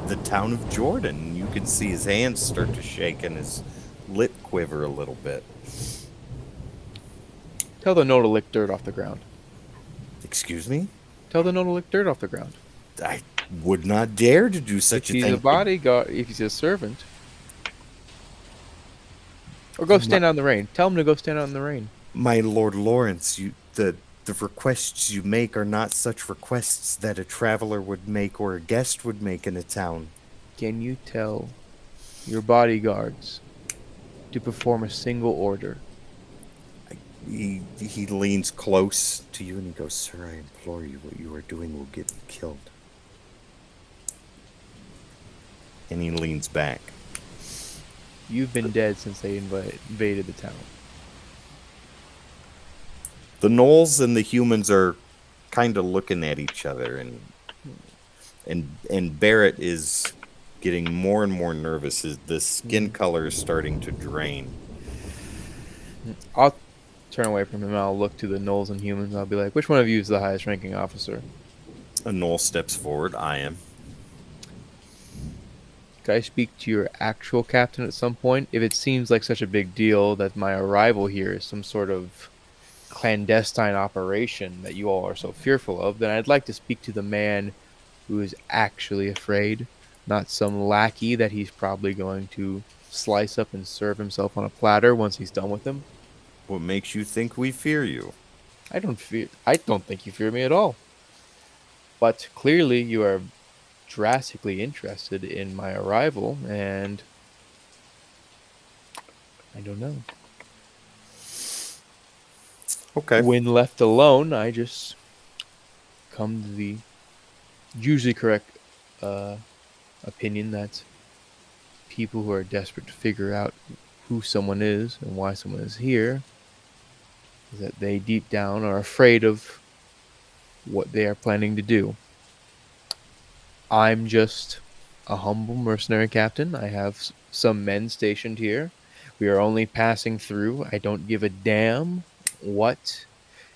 the town of Jordan. You can see his hands start to shake and his lip quiver a little bit. tell the no to lick dirt off the ground. Excuse me? Tell the no to lick dirt off the ground. I would not dare to do such If a he's thing. a bodyguard, if he's a servant, or go stand out in the rain. Tell him to go stand out in the rain. My Lord Lawrence, the requests you make are not such requests that a traveler would make or a guest would make in a town. Can you tell your bodyguards to perform a single order? He leans close to you and he goes, "Sir, I implore you, what you are doing will get me killed." And he leans back. You've been dead since they invaded the town. The gnolls and the humans are kind of looking at each other, And Barrett is getting more and more nervous as the skin color is starting to drain. I'll turn away from him and I'll look to the gnolls and humans. I'll be like, which one of you is the highest ranking officer? A Knoll steps forward. I am. Could I speak to your actual captain at some point? If it seems like such a big deal that my arrival here is some sort of clandestine operation that you all are so fearful of, then I'd like to speak to the man who is actually afraid, not some lackey that he's probably going to slice up and serve himself on a platter once he's done with him. What makes you think we fear you? I don't think you fear me at all. But clearly you are drastically interested in my arrival, and I don't know. Okay. When left alone, I just come to the usually correct opinion that people who are desperate to figure out who someone is and why someone is here is that they deep down are afraid of what they are planning to do. I'm just a humble mercenary captain. I have some men stationed here. We are only passing through. I don't give a damn what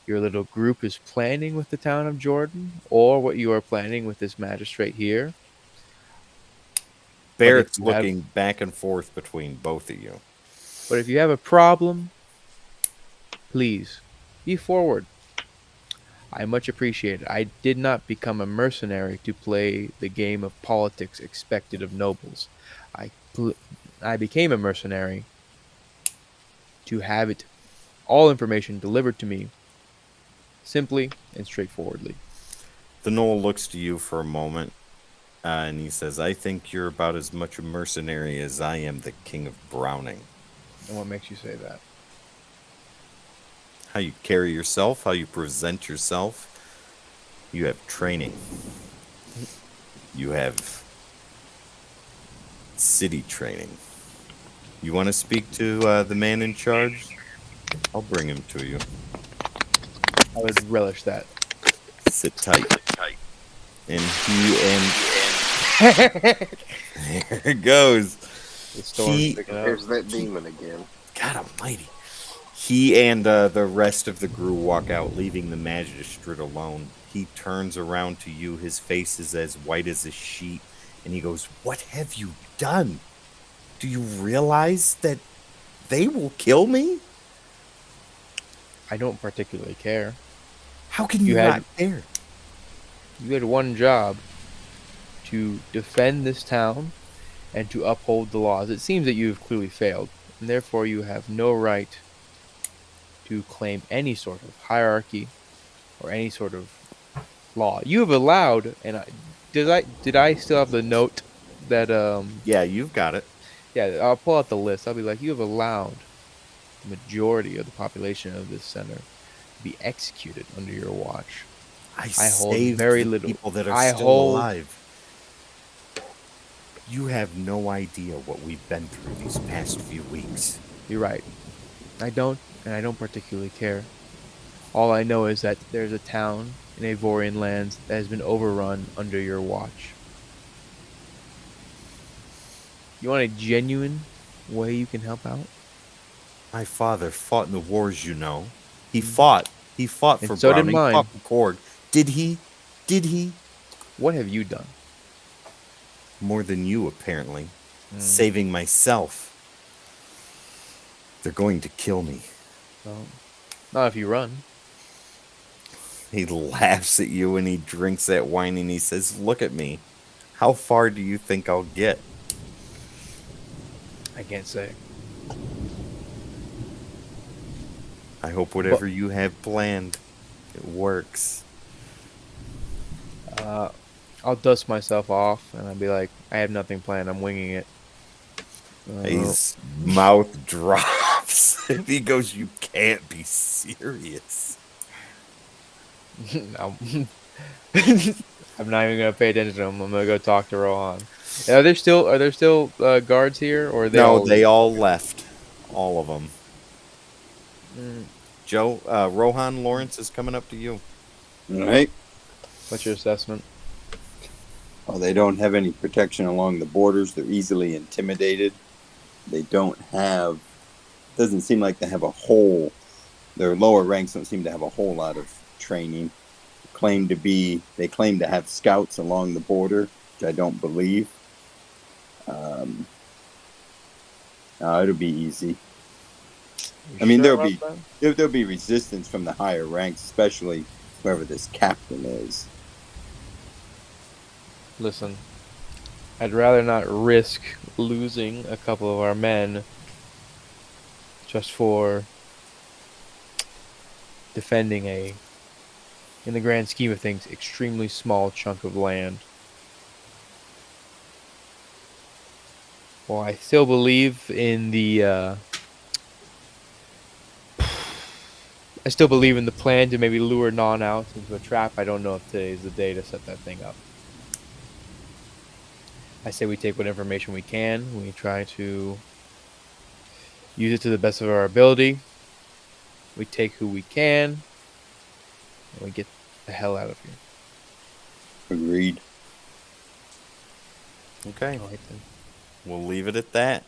your little group is planning with the town of Jordan or what you are planning with this magistrate here. Barrett's you have- looking back and forth between both of you. But if you have a problem, please be forward. I much appreciate it. I did not become a mercenary to play the game of politics expected of nobles. I became a mercenary to have it all information delivered to me simply and straightforwardly. The Knoll looks to you for a moment, and he says, I think you're about as much a mercenary as I am the King of Browning. And what makes you say that? How you carry yourself, how you present yourself. You have training. You have city training. You want to speak to the man in charge? I'll bring him to you. I would relish that. Sit tight. And there it goes. The storm's picking up. There's that demon again. God almighty. He and the rest of the crew walk out, leaving the magistrate alone. He turns around to you. His face is as white as a sheet. And he goes, what have you done? Do you realize that they will kill me? I don't particularly care. How can you You had- not care? You had one job to defend this town and to uphold the laws. It seems that you have clearly failed, and therefore you have no right to claim any sort of hierarchy or any sort of law. You have allowed, and did I still have the note that Yeah, you've got it. yeah, I'll pull out the list. I'll be like, you have allowed the majority of the population of this center to be executed under your watch. I hold saved very the little. people that are I still hold- alive. You have no idea what we've been through these past few weeks. You're right. I don't particularly care. All I know is that there's a town in Avorian lands that has been overrun under your watch. You want a genuine way you can help out? My father fought in the wars, you know. He fought. He fought And for so did Browning, mine. fought for Korg. Did he? Did he? What have you done? More than you, apparently. Saving myself. They're going to kill me. Well, not if you run. He laughs at you and he drinks that wine and he says, look at me. How far do you think I'll get? I can't say. I hope whatever you have planned, it works. I'll dust myself off and I'll be like, I have nothing planned. I'm winging it. His mouth drops. He goes, you can't be serious. I'm I'm not even gonna pay attention to him. I'm gonna go talk to Rohan. Are there still guards here, or are they No, all... they all left. All of them. Mm, Joe, Rohan Lawrence is coming up to you. All right. what's your assessment? Oh, they don't have any protection along the borders. They're easily intimidated. They don't have. Doesn't seem like they have a whole. Their lower ranks don't seem to have a whole lot of training. They claim to have scouts along the border, which I don't believe. It'll be easy. I mean, there'll be resistance from the higher ranks, especially whoever this captain is. Listen, I'd rather not risk losing a couple of our men just for defending a, in the grand scheme of things, extremely small chunk of land. Well, I still believe in the I still believe in the plan to maybe lure Non out into a trap. I don't know if today is the day to set that thing up. I say we take what information we can. We try to use it to the best of our ability. We take who we can. And we get the hell out of here. Agreed. Okay. All right, then. We'll leave it at that.